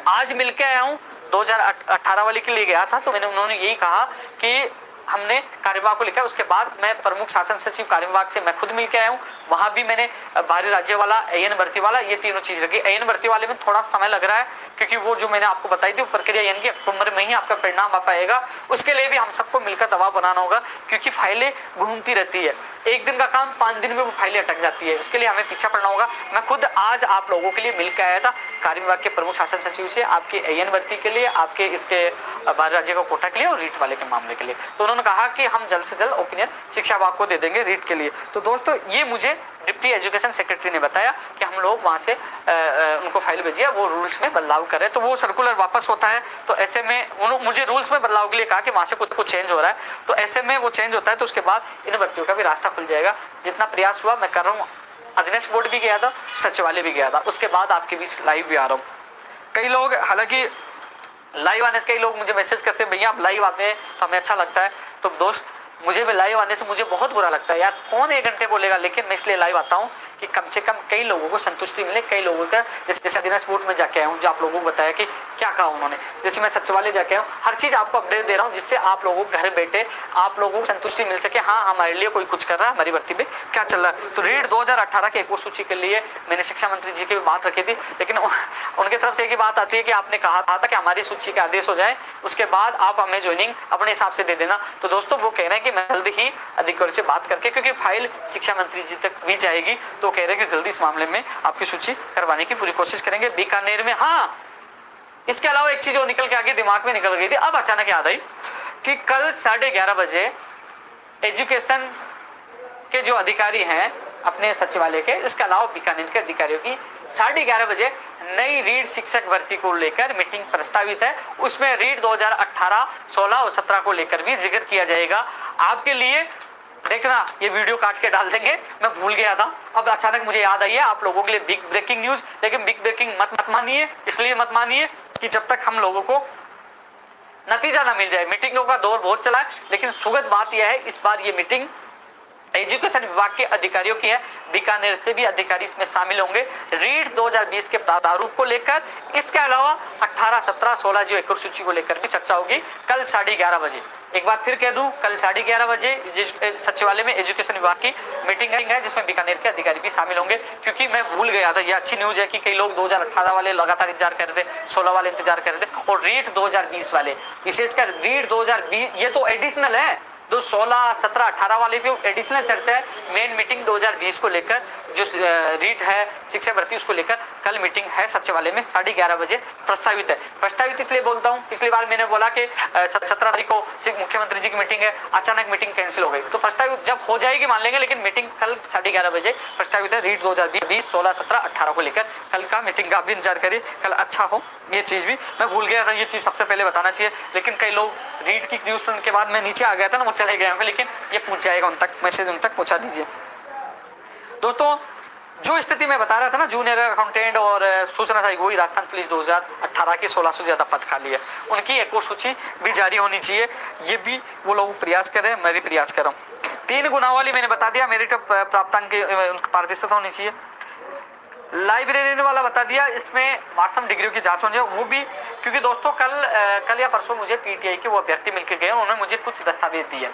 आज मिलकर आया हूँ, 2018 वाले के लिए गया था, तो उन्होंने यही कहा कि हमने कार्यविभाग को लिखा। उसके बाद मैं प्रमुख शासन सचिव कार्यविभाग से मैं खुद मिलकर आया हूँ, वहां भी मैंने बाहरी राज्य वाला, AN भर्ती वाला, ये तीनों चीज रखी। AN भर्ती वाले में थोड़ा समय लग रहा है क्योंकि वो जो मैंने आपको बताई थी प्रक्रिया, यानी कि अक्टूबर में ही आपका परिणाम आ पाएगा। उसके लिए भी हम सबको मिलकर दबाव बनाना होगा क्योंकि फाइलें घूमती रहती है, एक दिन का काम 5 दिन में वो फाइलें अटक जाती है, इसके लिए हमें पीछा पड़ना होगा। मैं खुद आज आप लोगों के लिए मिलकर आया था कार्य विभाग के प्रमुख शासन सचिव से, आपके AN भर्ती के लिए, आपके इसके बाहरी राज्य का कोटा के लिए और रीट वाले के मामले के लिए। तो उन्होंने कहा कि हम जल्द से जल्द ओपिनियन शिक्षा विभाग को दे देंगे रीट के लिए। तो दोस्तों ये मुझे डिप्टी एजुकेशन सेक्रेटरी ने बताया कि हम लोग वहां से उनको फाइल भेजिए, वो रूल्स में बदलाव करें, तो वो सर्कुलर वापस होता है। तो ऐसे में मुझे रूल्स में बदलाव के लिए कहा कि वहां से कुछ चेंज हो रहा है, तो ऐसे में वो चेंज होता है, तो उसके बाद इन भर्तियों का भी रास्ता खुल जाएगा। जितना प्रयास हुआ मैं कर रहा हूँ, अध्यक्ष बोर्ड भी गया था, सचिवालय भी गया था, उसके बाद आपके बीच लाइव भी आ रहा हूँ। कई लोग हालांकि लाइव आने, कई लोग मुझे मैसेज करते हैं भैया आप लाइव आते हैं तो हमें अच्छा लगता है। तो दोस्त मुझे भी लाइव आने से मुझे बहुत बुरा लगता है यार, कौन 1 घंटे बोलेगा, लेकिन मैं इसलिए लाइव आता हूँ कि कम से कम कई लोगों को संतुष्टि मिले। कई लोगों का जैसे दिनेश बोर्ड में जाके आया हूँ, जो आप लोगों को बताया कि क्या कहा उन्होंने, जैसे मैं सचिवालय जाके आया हूँ, हर चीज आपको अपडेट दे रहा हूँ जिससे आप लोगों को घर बैठे आप लोगों को संतुष्टि मिल सके, हाँ हमारे लिए कोई कुछ कर रहा है, हमारी भर्ती में क्या चल रहा है। तो रीट 2018 के एक और सूची के लिए मैंने शिक्षा मंत्री जी की भी बात रखी थी, लेकिन उनकी तरफ से एक ही बात आती है कि आपने कहा था कि हमारी सूची का आदेश हो जाए, उसके बाद आप हमें ज्वाइनिंग अपने हिसाब से दे देना। तो दोस्तों वो कह रहे हैं कि मैं जल्दी ही अधिकारी से बात करके, क्योंकि फाइल शिक्षा मंत्री जी तक भी जाएगी, तो कह रहे हैं कि जल्दी इस मामले में आपकी सूची करवाने की पूरी कोशिश करेंगे। बीकानेर में, हाँ इसके अलावा एक चीज और निकल के आगे दिमाग में निकल गई थी, अब अचानक याद आई कि कल 11:30 बजे एजुकेशन के जो अधिकारी हैं अपने सचिवालय के, इसके अलावा बीकानेर के अधिकारियों की 11:30 बजे नई रीट शिक्षक भर्ती को लेकर मीटिंग प्रस्तावित है। उसमें रीट 2018, 16 और 17 को लेकर भी जिक्र किया जाएगा। आपके लिए देखना, ये वीडियो काट के डाल देंगे, मैं भूल गया था, अब अचानक मुझे याद आई है आप लोगों के लिए बिग ब्रेकिंग न्यूज। लेकिन बिग ब्रेकिंग मत मानिए, इसलिए मत मानिए कि जब तक हम लोगों को नतीजा ना मिल जाए। मीटिंगों का दौर बहुत चला है, लेकिन सुखद बात यह है इस बार ये मीटिंग एजुकेशन विभाग के अधिकारियों की है, बीकानेर से भी अधिकारी इसमें शामिल होंगे रीट 2020 के प्रारूप को लेकर। इसके अलावा 18, 17, 16 जो एक और सूची को लेकर भी चर्चा होगी कल 11:30 बजे। एक बार फिर कह दूं, कल 11:30 बजे सचिवालय में एजुकेशन विभाग की मीटिंग है जिसमें बीकानेर के अधिकारी भी शामिल होंगे, क्योंकि मैं भूल गया था। यह अच्छी न्यूज है कि कई लोग 2018 वाले लगातार इंतजार कर रहे थे, 16 वाले इंतजार कर रहे थे, और रीट 2020 वाले, विशेषकर रीट 2020 ये तो एडिशनल है, जो 16, 17, 18 वाले थे एडिशनल चर्चा है। मेन मीटिंग 2020 को लेकर जो रीट है शिक्षा भर्ती उसको लेकर कल मीटिंग है सचिवालय में 11:30 बजे प्रस्तावित है। प्रस्तावित इसलिए बोलता हूँ, पिछली बार मैंने बोला कि 17 तारीख को मुख्यमंत्री जी की मीटिंग है, अचानक मीटिंग कैंसिल हो गई, तो प्रस्तावित जब हो जाएगी मान लेंगे, लेकिन मीटिंग कल 11:30 बजे प्रस्तावित है रीट 2020, 16, 17, 18 को लेकर। कल का मीटिंग का भी इंतजार करिए, कल अच्छा हो। ये चीज भी मैं भूल गया था, ये चीज सबसे पहले बताना चाहिए, लेकिन कई लोग रीट की न्यूज सुनने के बाद मैं नीचे आ गया था ना, वो चले गए होंगे, लेकिन ये पूछ जाएगा उन तक, मैसेज उन तक पहुंचा दीजिए। दोस्तों जो स्थिति में बता रहा था ना, जूनियर अकाउंटेंट और सूचना था, वही राजस्थान पुलिस 2018 के 1600 से ज्यादा पद खाली है, उनकी एक और सूची भी जारी होनी चाहिए। ये भी वो लोग प्रयास कर रहे हैं, मैं भी प्रयास कर रहा हूँ। 3 गुना वाली मैंने बता दिया, मेरिट प्राप्तांक की पारदर्शिता होनी चाहिए। लाइब्रेरियन वाला बता दिया, इसमें वास्तव में डिग्रियों की जांच होनी है वो भी, क्योंकि दोस्तों कल या परसों मुझे पीटीआई के वो अभ्यर्थी मिलकर गए, उन्होंने मुझे कुछ दस्तावेज दिए,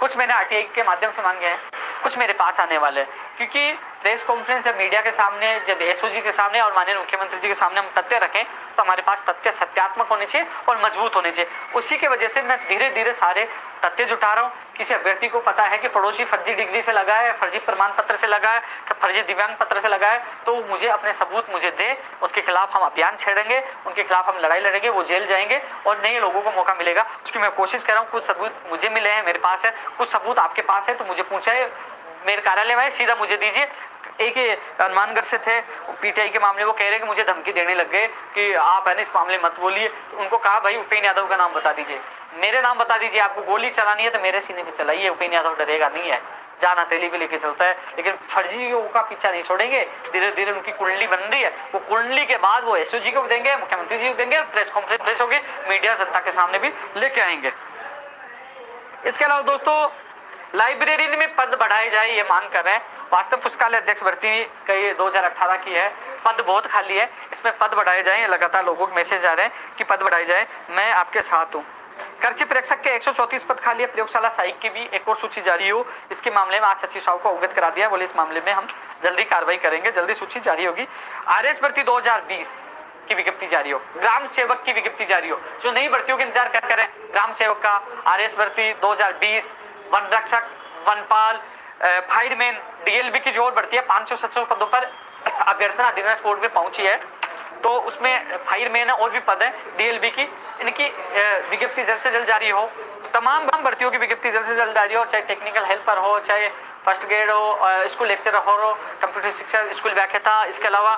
कुछ मैंने आरटीआई के माध्यम से मांगे हैं, कुछ मेरे पास आने वाले हैं, क्योंकि प्रेस कॉन्फ्रेंस जब मीडिया के सामने, जब एसओजी के सामने और माननीय मुख्यमंत्री जी के सामने हम तथ्य रखें तो हमारे पास तथ्य सत्यात्मक होने चाहिए और मजबूत होने चाहिए। उसी के वजह से मैं धीरे धीरे सारे तथ्य जुटा रहा हूँ। किसी अभ्यर्थी को पता है कि पड़ोसी फर्जी डिग्री से लगा है, फर्जी प्रमाण पत्र से लगा है, फर्जी दिव्यांग पत्र से लगा है, तो मुझे अपने सबूत मुझे दे, उसके खिलाफ हम अभियान छेड़ेंगे, उनके खिलाफ हम लड़ाई लड़ेंगे, वो जेल जाएंगे और नए लोगों को मौका मिलेगा। उसकी मैं कोशिश कर रहा हूँ। कुछ सबूत मुझे मिले हैं, मेरे पास है, कुछ सबूत आपके पास है तो मुझे पूछे, मेरे कार्यालय में सीधा मुझे दीजिए। एक हनुमानगढ़ से थे, पीटीआई के मामले, वो कह रहे कि मुझे धमकी देने लग गए कि आप है ना इस मामले मत बोलिए, तो उनको कहा भाई उपेंद्र यादव का नाम बता दीजिए, मेरे नाम बता दीजिए, आपको गोली चलानी है तो मेरे सीने पे चलाइए, उपेंद्र यादव डरेगा नहीं है, जान हथेली पे लेके चलता है, लेकिन फर्जियों का पीछा नहीं छोड़ेंगे। धीरे धीरे उनकी कुंडली बन रही है, वो कुंडली के बाद वो एसओजी को देंगे, मुख्यमंत्री जी को देंगे, प्रेस कॉन्फ्रेंस होगी, मीडिया जनता के सामने भी लेके आएंगे। इसके अलावा दोस्तों लाइब्रेरी में पद बढ़ाए जाए ये मांग कर रहे हैं। वास्तव पुस्तकालय अध्यक्ष भर्ती कई 2018 की है, पद बहुत खाली है, इसमें पद बढ़ाए जाए। लगातार लोगों के मैसेज आ रहे हैं कि पद बढ़ाए जाए, मैं आपके साथ हूँ। कर्ची प्रेक्षक के 134 पद खाली है। प्रयोगशाला सहायक की भी एक और सूची जारी हो, इसके मामले में आज सचिव साहब को अवगत करा दिया, बोले इस मामले में हम जल्दी कार्रवाई करेंगे, जल्दी सूची जारी होगी। आरएस भर्ती 2020 की विज्ञप्ति जारी हो, ग्राम सेवक की विज्ञप्ति जारी हो, जो नई भर्तियों के इंतजार कर रहे हैं, ग्राम सेवक का आरएस भर्ती 2020, वन रक्षक, वनपाल, फायरमैन, डीएलबी की जो और भर्ती है 500-700 पदों पर अभ्यर्थना अधिनियम बोर्ड में पहुंची है, तो उसमें फायरमैन और भी पद है डीएलबी की, इनकी विज्ञप्ति जल्द से जल्द जारी हो। तमाम भर्तियों की विज्ञप्ति जल्द से जल्द जारी हो, चाहे टेक्निकल हेल्पर हो, चाहे फर्स्ट ग्रेड हो, स्कूल लेक्चरर हो, कंप्यूटर शिक्षक, स्कूल व्याख्याता, इसके अलावा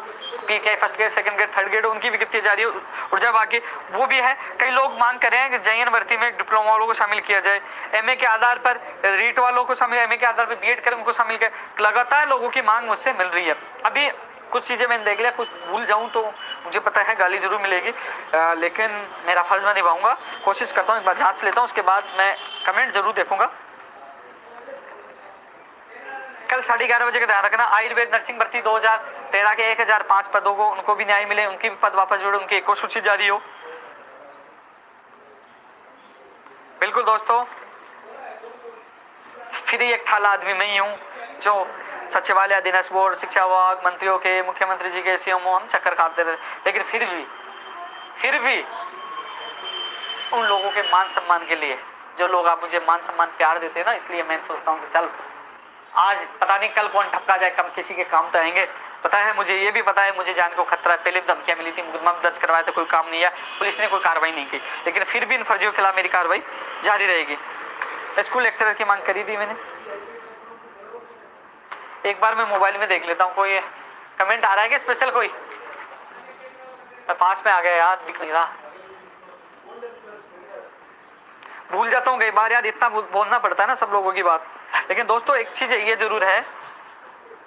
PTI first grade, second grade, third grade, उनकी विज्ञप्ति जारी हो। ऊर्जा बाकी वो भी है। कई लोग मांग कर रहे हैं कि जयन भर्ती में डिप्लोमा वालों को शामिल किया जाए, एमए के आधार पर रीट वालों को शामिल, एमए के आधार पर बीएड करें उनको शामिल किया। लगातार लोगों की मांग मुझसे मिल रही है। अभी कुछ चीज़ें मैंने देख लिया, कुछ भूल जाऊं तो मुझे पता है गाली जरूर मिलेगी, लेकिन मेरा फर्ज मैं निभाऊंगा, कोशिश करता हूँ, एक बार जांच लेता हूँ, उसके बाद मैं कमेंट जरूर देखूंगा। कल 11:30 बजे का ध्यान रखना। आयुर्वेद नर्सिंग भर्ती 2013 के 1005 पदों को उनको भी न्याय मिले, उनकी भी पद वापस जोड़े, उनकी एक और सूची जारी हो। बिल्कुल दोस्तों, फिर एक ठाला आदमी मैं ही हूँ जो सचिवालय, अधिनियम बोर्ड, शिक्षा विभाग, मंत्रियों के, मुख्यमंत्री जी के, सीएमओ हम चक्कर काटते रहे, लेकिन फिर भी उन लोगों के मान सम्मान के लिए, जो लोग आप मुझे मान सम्मान प्यार देते हैं ना, इसलिए मैं सोचता हूँ कि चल आज पता नहीं कल कौन ठपका जाए, कम किसी के काम तो आएंगे। पता है मुझे, ये भी पता है मुझे जान को खतरा है, पहले भी धमकियां मिली थी, मुकदमा दर्ज करवाया था, कोई काम नहीं है, पुलिस ने कोई कार्रवाई नहीं की, लेकिन फिर भी इन फर्जियों के खिलाफ मेरी कार्रवाई जारी रहेगी। स्कूल लेक्चरर की मांग करी थी मैंने, एक बार मैं मोबाइल में देख लेता हूँ, कोई कमेंट आ रहा है क्या स्पेशल? कोई मैं पास में आ गया यार, दिख नहीं रहा, भूल जाता हूँ कई बार यार, इतना बोलना पड़ता है ना सब लोगों की बात। लेकिन दोस्तों एक चीज ये जरूर है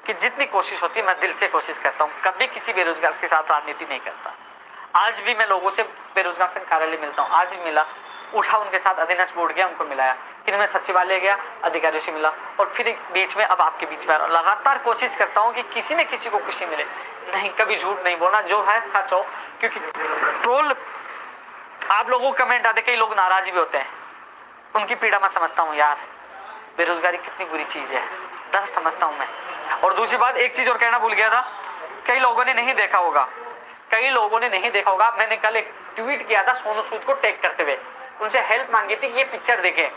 कि जितनी कोशिश होती है मैं दिल से कोशिश करता हूँ, कभी किसी बेरोजगार के साथ राजनीति नहीं करता। आज भी मैं लोगों से बेरोजगार संघ कार्यालय मिलता हूँ, आज भी मिला, उठा उनके साथ, अधिनियम बोर्ड गया, उनको मिलाया, फिर मैं सचिवालय गया, अधिकारियों से मिला, और फिर बीच में अब आपके बीच में लगातार कोशिश करता हूँ कि किसी न किसी को खुशी मिले। नहीं, कभी झूठ नहीं बोलना, जो है सच हो, क्योंकि ट्रोल आप लोगों को कमेंट आते, कई लोग नाराज भी होते हैं, उनकी पीड़ा मैं समझता हूँ यार, बेरोजगारी कितनी बुरी चीज है, दर्द समझता हूँ मैं। और दूसरी बात, एक चीज और कहना भूल गया था, कई लोगों ने नहीं देखा होगा, मैंने कल एक ट्वीट किया था सोनू सूद को टैग करते हुए, उनसे हेल्प मांगी थी कि ये पिक्चर देखें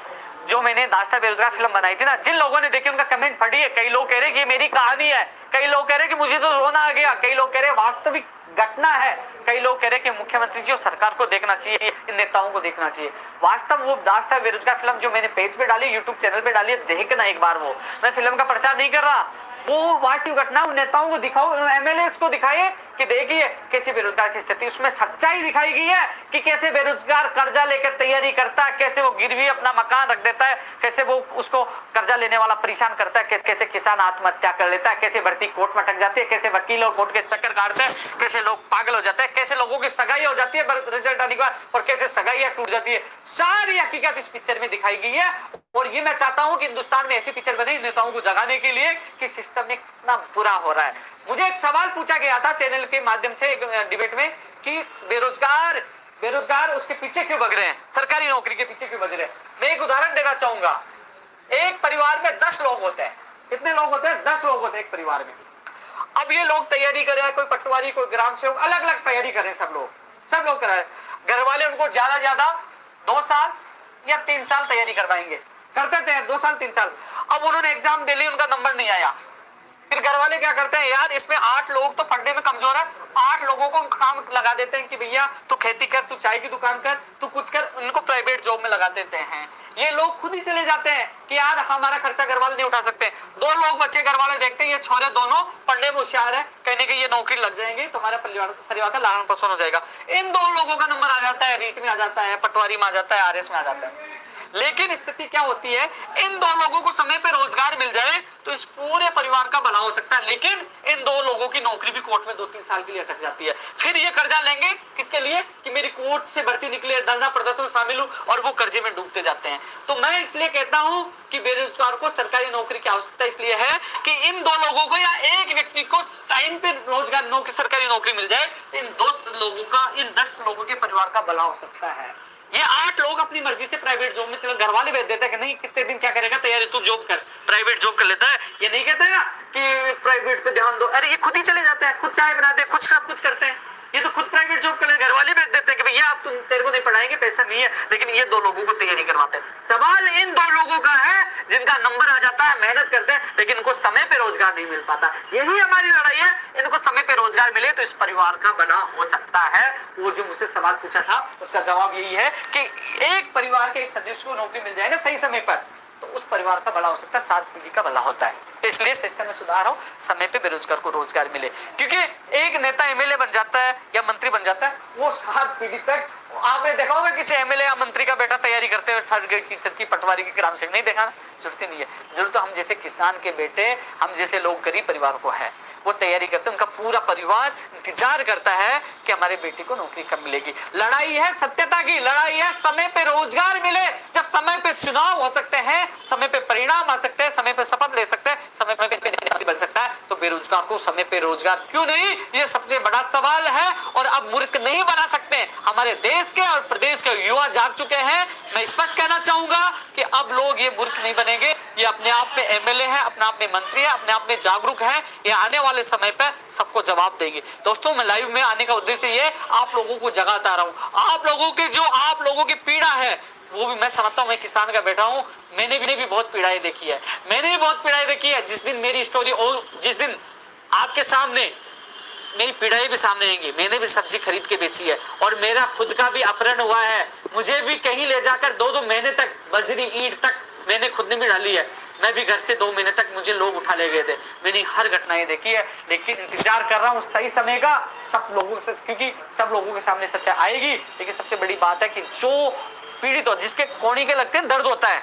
जो मैंने दास्ता बेरोजगार फिल्म बनाई थी ना। जिन लोगों ने देखी उनका कमेंट पढ़िए, कई लोग कह रहे कि ये मेरी कहानी है, कई लोग कह रहे कि मुझे तो रोना आ गया, कई लोग कह रहे वास्तविक घटना है, कई लोग कह रहे कि मुख्यमंत्री जी और सरकार को देखना चाहिए, इन नेताओं को देखना चाहिए। वास्तव वो दास्ता बेरोजगार फिल्म जो मैंने पेज पे डाली, यूट्यूब चैनल पे डाली, देखना एक बार। वो मैं फिल्म का प्रचार नहीं कर रहा, वो वास्तविक घटना उन नेताओं को दिखाओ, एमएलए को दिखाइए कि देखिए कैसे बेरोजगार की स्थिति, उसमें सच्चाई दिखाई गई है कि कैसे बेरोजगार कर्जा लेकर तैयारी करता है, कैसे वो गिरवी अपना मकान रख देता है, कैसे वो उसको कर्जा लेने वाला परेशान करता है, कैसे किसान आत्महत्या कर लेता है, कैसे भर्ती कोर्ट में अटक जाती है, कैसे वकील और कोर्ट के चक्कर काटते हैं, कैसे लोग पागल हो जाते हैं, कैसे लोगों की सगाई हो जाती है रिजल्ट आने के बाद, और कैसे सगाइयां टूट जाती है। सारी हकीकत इस पिक्चर में दिखाई गई है। और ये मैं चाहता हूं कि हिंदुस्तान में ऐसी पिक्चर बने नेताओं को जगाने के लिए कि सिस्टम में कितना बुरा हो रहा है। मुझे एक सवाल पूछा गया था चैनल के माध्यम से एक डिबेट में कि बेरोजगार उसके पीछे क्यों भग रहे हैं, सरकारी नौकरी के पीछे क्यों भग रहे हैं। मैं एक उदाहरण देना चाहूंगा। एक परिवार में 10 लोग होते हैं। कितने लोग होते हैं? 10 लोग होते हैं एक परिवार में। अब ये लोग तैयारी कर रहे हैं, कोई पटवारी, कोई ग्राम सेवक, अलग अलग तैयारी कर रहे हैं। सब लोग कर रहे हैं। घर वाले उनको ज्यादा 2 साल या 3 साल तैयारी करवाएंगे, करते थे 2 साल 3 साल। अब उन्होंने एग्जाम दे ली, उनका नंबर नहीं आया। फिर घर वाले क्या करते हैं, यार इसमें 8 लोग तो पढ़ने में कमजोर है, 8 लोगों को काम लगा देते हैं कि भैया तू खेती कर, तू चाय की दुकान कर, तू कुछ कर। उनको प्राइवेट जॉब में लगा देते हैं। ये लोग खुद ही चले जाते हैं कि यार हमारा खर्चा घर वाले नहीं उठा सकते। 2 लोग बच्चे घर वाले देखते हैं ये छोरे दोनों पढ़ने में होशियार है, कहने की ये नौकरी लग जाएंगे तो हमारा परिवार का लालन पोषण हो जाएगा। इन 2 लोगों का नंबर आ जाता है, रीट में आ जाता है, पटवारी में आ जाता है, आरएस में आ जाता है। लेकिन स्थिति क्या होती है, इन 2 लोगों को समय पे रोजगार मिल जाए तो इस पूरे परिवार का भला हो सकता है। लेकिन इन 2 लोगों की नौकरी भी कोर्ट में 2-3 साल के लिए अटक जाती है। फिर ये कर्जा लेंगे किसके लिए कि मेरी कोर्ट से भर्ती निकले, धरना प्रदर्शन शामिल हो, और वो कर्जे में डूबते जाते हैं। तो मैं इसलिए कहता हूं कि बेरोजगार को सरकारी नौकरी की आवश्यकता इसलिए है कि इन 2 लोगों को या एक व्यक्ति को टाइम पे रोजगार सरकारी नौकरी मिल जाए तो इन 10 लोगों के परिवार का भला हो सकता है। ये 8 लोग अपनी मर्जी से प्राइवेट जॉब में चले, घर वाले भेज देते हैं कि नहीं कितने दिन क्या करेगा, तैयारी तू जॉब कर, प्राइवेट जॉब कर लेता है। ये नहीं कहते ना कि प्राइवेट पे ध्यान दो, अरे ये खुद ही चले जाते हैं, खुद चाय बनाते हैं, खुद सब कुछ करते हैं। ये तो खुद प्राइवेट जॉब कर ले, घर वाले भेज देते हैं कि भैया आप तेरे को नहीं पढ़ाएंगे, पैसा नहीं है। लेकिन ये 2 लोगों को तैयारी करवाते हैं। सवाल इन 2 लोगों का है जिनका नंबर आ जाता है, मेहनत करते हैं, लेकिन इनको समय पे रोजगार नहीं मिल पाता। यही हमारी लड़ाई है, इनको समय पे रोजगार मिले तो इस परिवार का भला हो सकता है। वो जो मुझसे सवाल पूछा था उसका जवाब यही है कि एक परिवार के एक सदस्य को नौकरी मिल जाए ना सही समय पर, तो उस परिवार का भला हो सकता है, 7 पीढ़ी का भला होता है। तो इसलिए सिस्टम में सुधार हो, समय पे बेरोजगार को रोजगार मिले। क्योंकि एक नेता एमएलए बन जाता है या मंत्री बन जाता है, वो 7 पीढ़ी तक। आपने देखा होगा किसी एमएलए या मंत्री का बेटा तैयारी करते हुए 3rd ग्रेड टीचर की, पटवारी की, ग्राम सेवक, नहीं देखा ना? जरूरत ही नहीं है। जरूरत तो हम जैसे किसान के बेटे, हम जैसे लोग गरीब परिवार को है, वो तैयारी करते हैं। उनका पूरा परिवार इंतजार करता है कि हमारे बेटे को नौकरी कब मिलेगी। लड़ाई है सत्यता की, लड़ाई है समय पे रोजगार मिले। जब समय पे चुनाव हो सकते हैं, समय पे परिणाम आ सकते हैं, समय पे शपथ ले सकते हैं, समय पे बन सकता है, तो बेरोजगार को समय पे रोजगार क्यों नहीं, ये सबसे बड़ा सवाल है। और अब मूर्ख नहीं बना सकते। हमारे देश के और प्रदेश के युवा जाग चुके हैं। मैं स्पष्ट कहना चाहूंगा कि अब लोग ये मूर्ख नहीं बनेंगे। ये अपने आप में एमएलए है, अपने आप में मंत्री है, अपने आप में जागरूक है। ये आने वाले समय पर सबको जवाब देंगे। दोस्तों, मैं लाइव में आने का उद्देश्य ये आप लोगों को जगाता रहा हूं। आप लोगों की पीड़ा है वो भी मैं समझता हूं। मैं किसान का बेटा हूं, मैंने भी बहुत पीड़ाएं देखी है। जिस दिन मेरी स्टोरी और जिस दिन आपके सामने मेरी पीड़ाएं भी सामने आएंगी। मैंने भी सब्जी खरीद के बेची है और मेरा खुद का भी अपहरण हुआ है। मुझे भी कहीं ले जाकर 2-2 महीने तक बजरी ईंट तक मैंने खुद ने भी डाली है। मैं भी घर से 2 महीने तक मुझे लोग उठा ले गए थे। मैंने हर घटनाएं देखी है, लेकिन इंतजार कर रहा हूँ सही समय का सब लोगों से, क्योंकि सब लोगों के सामने सच्चाई आएगी। लेकिन सबसे बड़ी बात है कि जो पीड़ित हो, जिसके कोनी के लगते हैं दर्द होता है,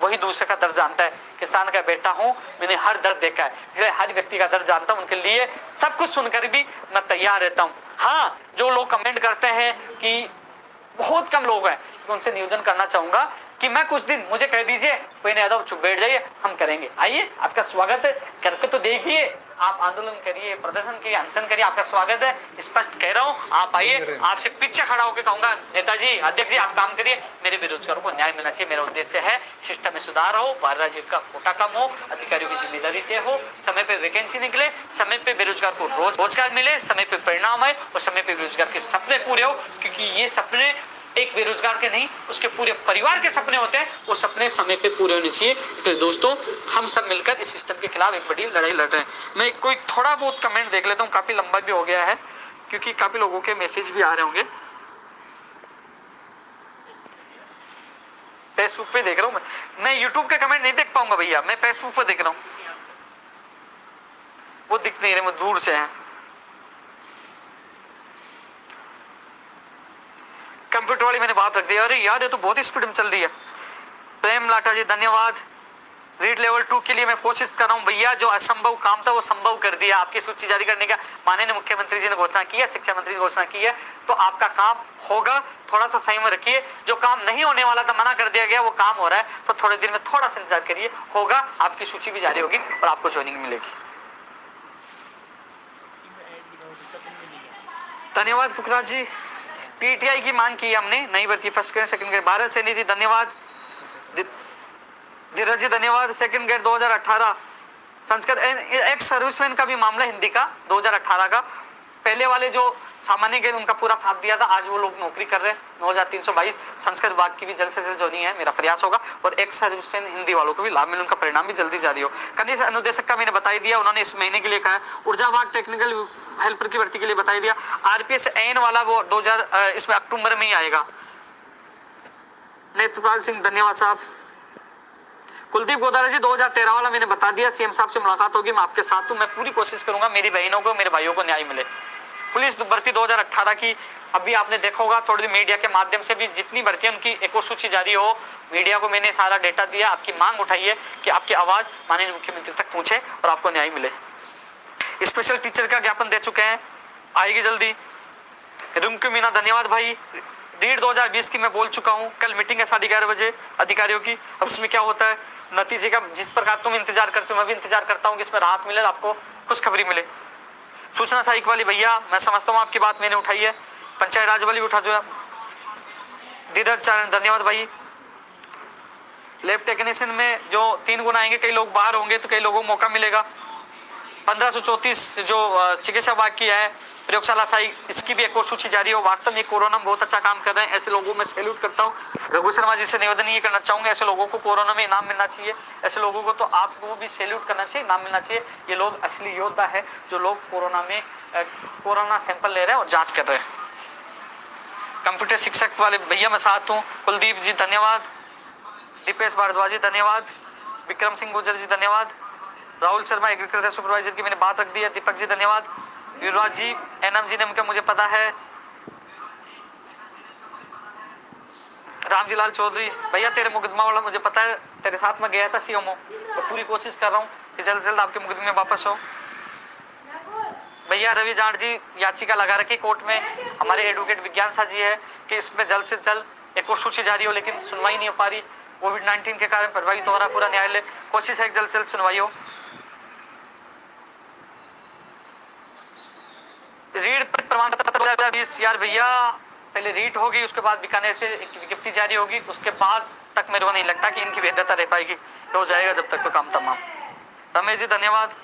वही दूसरे का दर्द जानता है। किसान का बेटा हूं, मैंने हर दर्द देखा है, इसलिए हर व्यक्ति का दर्द जानता हूं। उनके लिए सब कुछ सुनकर भी मैं तैयार रहता हूं। हाँ, जो लोग कमेंट करते हैं कि बहुत कम लोग हैं, तो उनसे निवेदन करना चाहूंगा कि मैं कुछ दिन मुझे कह दीजिए, कोई नहीं आता, चुप बैठ जाइए, हम करेंगे। आइए, आपका स्वागत है, करके तो देखिए। आप आंदोलन करिए, प्रदर्शन करिए, अनशन करिए, आपका स्वागत है। स्पष्ट कह रहा हूँ, आप आइए। आपसे पीछे खड़ा होकर कहूंगा, नेताजी, अध्यक्ष जी, आप काम करिए, मेरे बेरोजगारों को न्याय मिलना चाहिए। मेरा उद्देश्य है सिस्टम में सुधार हो, बाहर राज्य का कोटा कम हो, अधिकारियों की जिम्मेदारी तय हो, समय पे वैकेंसी निकले, समय पे बेरोजगार को रोजगार मिले, समय पे परिणाम आए और समय पे बेरोजगार के सपने पूरे हो। क्योंकि ये सपने एक बेरोजगार के नहीं, उसके पूरे परिवार के सपने होते हैं। वो सपने समय पे पूरे होने चाहिए। इसलिए दोस्तों, हम सब मिलकर इस सिस्टम के खिलाफ एक बड़ी लड़ाई लड़ रहे हैं। मैं कोई थोड़ा बहुत कमेंट देख लेता हूँ, काफी लंबा भी हो गया है क्योंकि काफी लोगों के मैसेज भी आ रहे होंगे। फेसबुक पे देख रहा हूँ मैं यूट्यूब के कमेंट नहीं देख पाऊंगा भैया, मैं फेसबुक पे देख रहा हूँ, वो दिख नहीं रहे, वो दूर से है। कंप्यूटर वाली मैंने बात रख दी। अरे यार, ये तो बहुत स्पीड में चल रही है। प्रेम लाटा जी, धन्यवाद। रीड लेवल 2 के लिए मैं कोशिश कर रहा हूँ भैया, जो असंभव काम था वो संभव कर दिया। आपकी सूची जारी करने का माननीय मुख्यमंत्री जी ने घोषणा की है, शिक्षा मंत्री ने घोषणा की है, तो आपका काम होगा। थोड़ा सा संयम रखिए, जो काम नहीं होने वाला था, मना कर दिया गया, वो काम हो रहा है, तो थोड़े दिन में थोड़ा सा इंतजार करिए, होगा। आपकी सूची भी जारी होगी और आपको ज्वाइनिंग मिलेगी। धन्यवाद पुखराज जी। पीटीआई की मांग की हमने, नई भर्ती first grade second grade. Bharat Saini ji धन्यवाद। धीरज जी धन्यवाद। Second grade 2018 Sanskrit ex serviceman का भी मामला हिंदी का 2018 का, पहले वाले जो सामान्य ग्रेड उनका पूरा साथ दिया था, आज वो लोग नौकरी कर रहे हैं। 9322 संस्कृत विभाग की भी जल्द से जल्द ज्वाइनिंग है, मेरा प्रयास होगा। और एक्स सर्विसमैन हिंदी वालों को भी लाभ मिले, उनका परिणाम भी जल्दी जारी हो। कनिष्ठ अनुदेशक का मैंने बता दिया, उन्होंने इस महीने के लिए कहा। ऊर्जा विभाग टेक्निकल हेल्पर की भर्ती के लिए बताई दिया। आरपीएस एन वाला वो 2000 इसमें अक्टूबर में ही आएगा। नेत्रपाल सिंह धन्यवाद साहब। कुलदीप गोदारा जी 2013 वाला मैंने बता दिया, सीएम साहब से मुलाकात होगी, मैं आपके साथ हूं। मैं पूरी कोशिश करूंगा मेरी बहनों को, मेरे भाइयों को न्याय मिले। पुलिस भर्ती 2018 की अभी आपने देखा होगा, थोड़ी मीडिया के माध्यम से भी जितनी भर्ती है उनकी एक और सूची जारी हो। मीडिया को मैंने सारा डेटा दिया, आपकी मांग उठाई है कि आपकी आवाज माननीय मुख्यमंत्री तक पहुंचे और आपको न्याय मिले। स्पेशल टीचर का ज्ञापन दे चुके हैं, आएगी जल्दी। रुमकू मीना धन्यवाद भाई। रीड 2020 की मैं बोल चुका हूँ, कल मीटिंग है 11:30 बजे अधिकारियों की। अब उसमें क्या होता है नतीजे का, जिस प्रकार तुम इंतजार करते हो मैं भी इंतजार करता हूँ कि इसमें राहत मिले, आपको खुशखबरी मिले। सूचना सहायक वाली भैया मैं समझता हूँ आपकी बात मैंने उठाई है, पंचायत राज वाली भी उठा जो। धीरज चारण धन्यवाद भाई। लैब टेक्नीशियन में जो 3 गुना आएंगे, कई लोग बाहर होंगे तो कई लोगों को मौका मिलेगा। 1534 जो चिकित्सा विभाग की है प्रयोगशाला साई, इसकी भी एक और सूची जारी हो। वास्तव में कोरोना में बहुत अच्छा काम कर रहे हैं, ऐसे लोगों में सैल्यूट करता हूँ। रघु शर्मा जी से निवेदन ये करना चाहूंगा, ऐसे लोगों को कोरोना में इनाम मिलना चाहिए। ऐसे लोगों को तो आपको भी सैल्यूट करना चाहिए, इनाम मिलना चाहिए। ये लोग असली योद्धा है, जो लोग कोरोना में कोरोना सैंपल ले रहे हैं और जाँच कर रहे हैं। कंप्यूटर शिक्षक वाले भैया मैं साथ हूँ। कुलदीप जी धन्यवाद। दीपेश भारद्वाज जी धन्यवाद। विक्रम सिंह गुर्जर जी धन्यवाद। राहुल शर्मा एग्रीकल्चर सुपरवाइजर की मैंने बात रख दी है, दीपक जी धन्यवाद। युवराज जी एनएम जी ने मुझे पता है। रामजी लाल चौधरी भैया तेरे मुकदमा वाला मुझे पता है, तेरे साथ में गया था सीएमओ, तो पूरी कोशिश कर रहा हूँ कि जल्द से जल्द आपके मुकदमे में वापस हो। भैया रवि जाट जी याचिका लगा रखी कोर्ट में, हमारे एडवोकेट विज्ञान सा जी है कि इसमें जल्द से जल्द एक और सूची जारी हो, लेकिन सुनवाई नहीं हो पा रही। कोविड-19 के कारण प्रभावित हो रहा पूरा न्यायालय, कोशिश है जल्द से जल्द सुनवाई हो। रीड प्रमाण पत्र 2020 यार भैया, पहले रीट होगी, उसके बाद बीकानेर से एक विज्ञप्ति जारी होगी, उसके बाद तक मेरे को नहीं लगता कि इनकी वैधता रह पाएगी, हो जाएगा जब तक तो काम तमाम। रमेश जी धन्यवाद।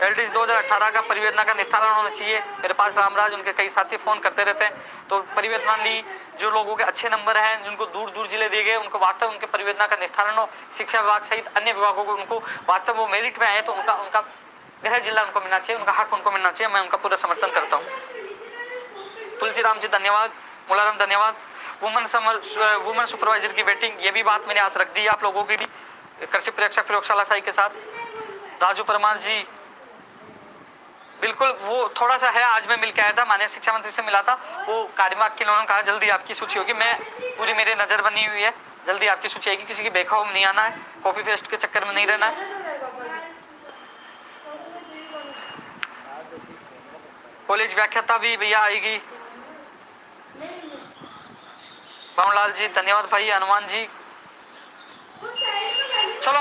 एलडीज 2018 का परिवेदना का निस्तारण होना चाहिए। मेरे पास रामराज उनके कई साथी फोन करते रहते हैं, तो परिवेदना ली, जो लोगों के अच्छे नंबर हैं, जिनको दूर दूर जिले दिए गए, उनको वास्तव उनके परिवेदना का निस्तारण हो। शिक्षा विभाग सहित अन्य विभागों को उनको वास्तव वो मेरिट में आए तो उनका गृह जिला उनको मिलना चाहिए, उनका हक उनको मिलना चाहिए। मैं उनका पूरा समर्थन करता हूँ। तुलसी राम जी धन्यवाद। मुलाराम धन्यवाद। वुमन सुपरवाइजर की वेटिंग, ये भी बात मैंने आज रख दी है आप लोगों की भी, कृषि परीक्षक प्रयोगशाला साई के साथ। राजू परमार जी बिल्कुल, वो थोड़ा सा है, आज मैं मिल के आया था, माननीय शिक्षा मंत्री से मिला था, वो कार्यवाह के उन्होंने कहा जल्दी आपकी सूची होगी। मैं पूरी मेरी नजर बनी हुई है, जल्दी आपकी सूची आएगी। किसी की बेखौफ नहीं आना है, कॉपी पेस्ट के चक्कर में नहीं रहना है। कॉलेज व्याख्याता भी भैया आएगी। बाबूलाल जी धन्यवाद भाई। हनुमान जी चलो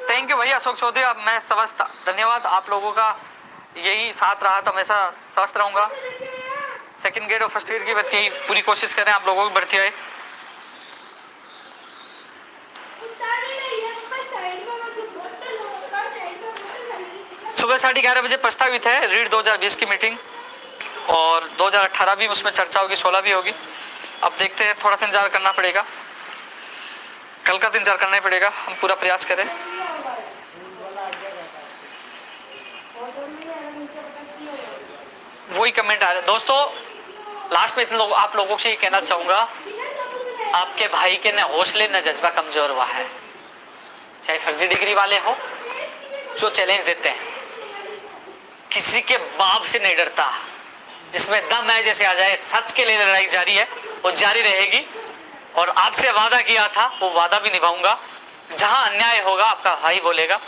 थैंक यू भैया। अशोक चौधरी अब मैं समझता, धन्यवाद आप लोगों का, यही साथ रहा था, हमेशा स्वस्थ रहूंगा। सेकंड ग्रेड और फर्स्ट ग्रेड की भर्ती पूरी कोशिश करें आप लोगों की भर्ती आए। सुबह 11:30 बजे प्रस्तावित है रीड 2020 की मीटिंग, और 2018 भी उसमें चर्चा होगी, 16 भी होगी। अब देखते हैं, थोड़ा सा इंतजार करना पड़ेगा, कल का इंतजार करना ही पड़ेगा, हम पूरा प्रयास करें। वही कमेंट आ रहे दोस्तों। लास्ट में इतने लोग आप लोगों से ये कहना चाहूंगा, आपके भाई के न हौसले न जज्बा कमजोर हुआ है, चाहे फर्जी डिग्री वाले हो जो चैलेंज देते हैं, किसी के बाप से नहीं डरता, जिसमें दम है जैसे आ जाए, सच के लिए लड़ाई जारी है और जारी रहेगी। और आपसे वादा किया था वो वादा भी निभाऊंगा। जहां अन्याय होगा आपका भाई बोलेगा,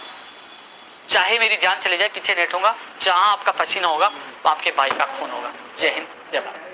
चाहे मेरी जान चली जाए पीछे नहीं हटूंगा, जहां आपका पसीना होगा वहां आपके भाई का खून होगा। जय हिंद, जय भारत।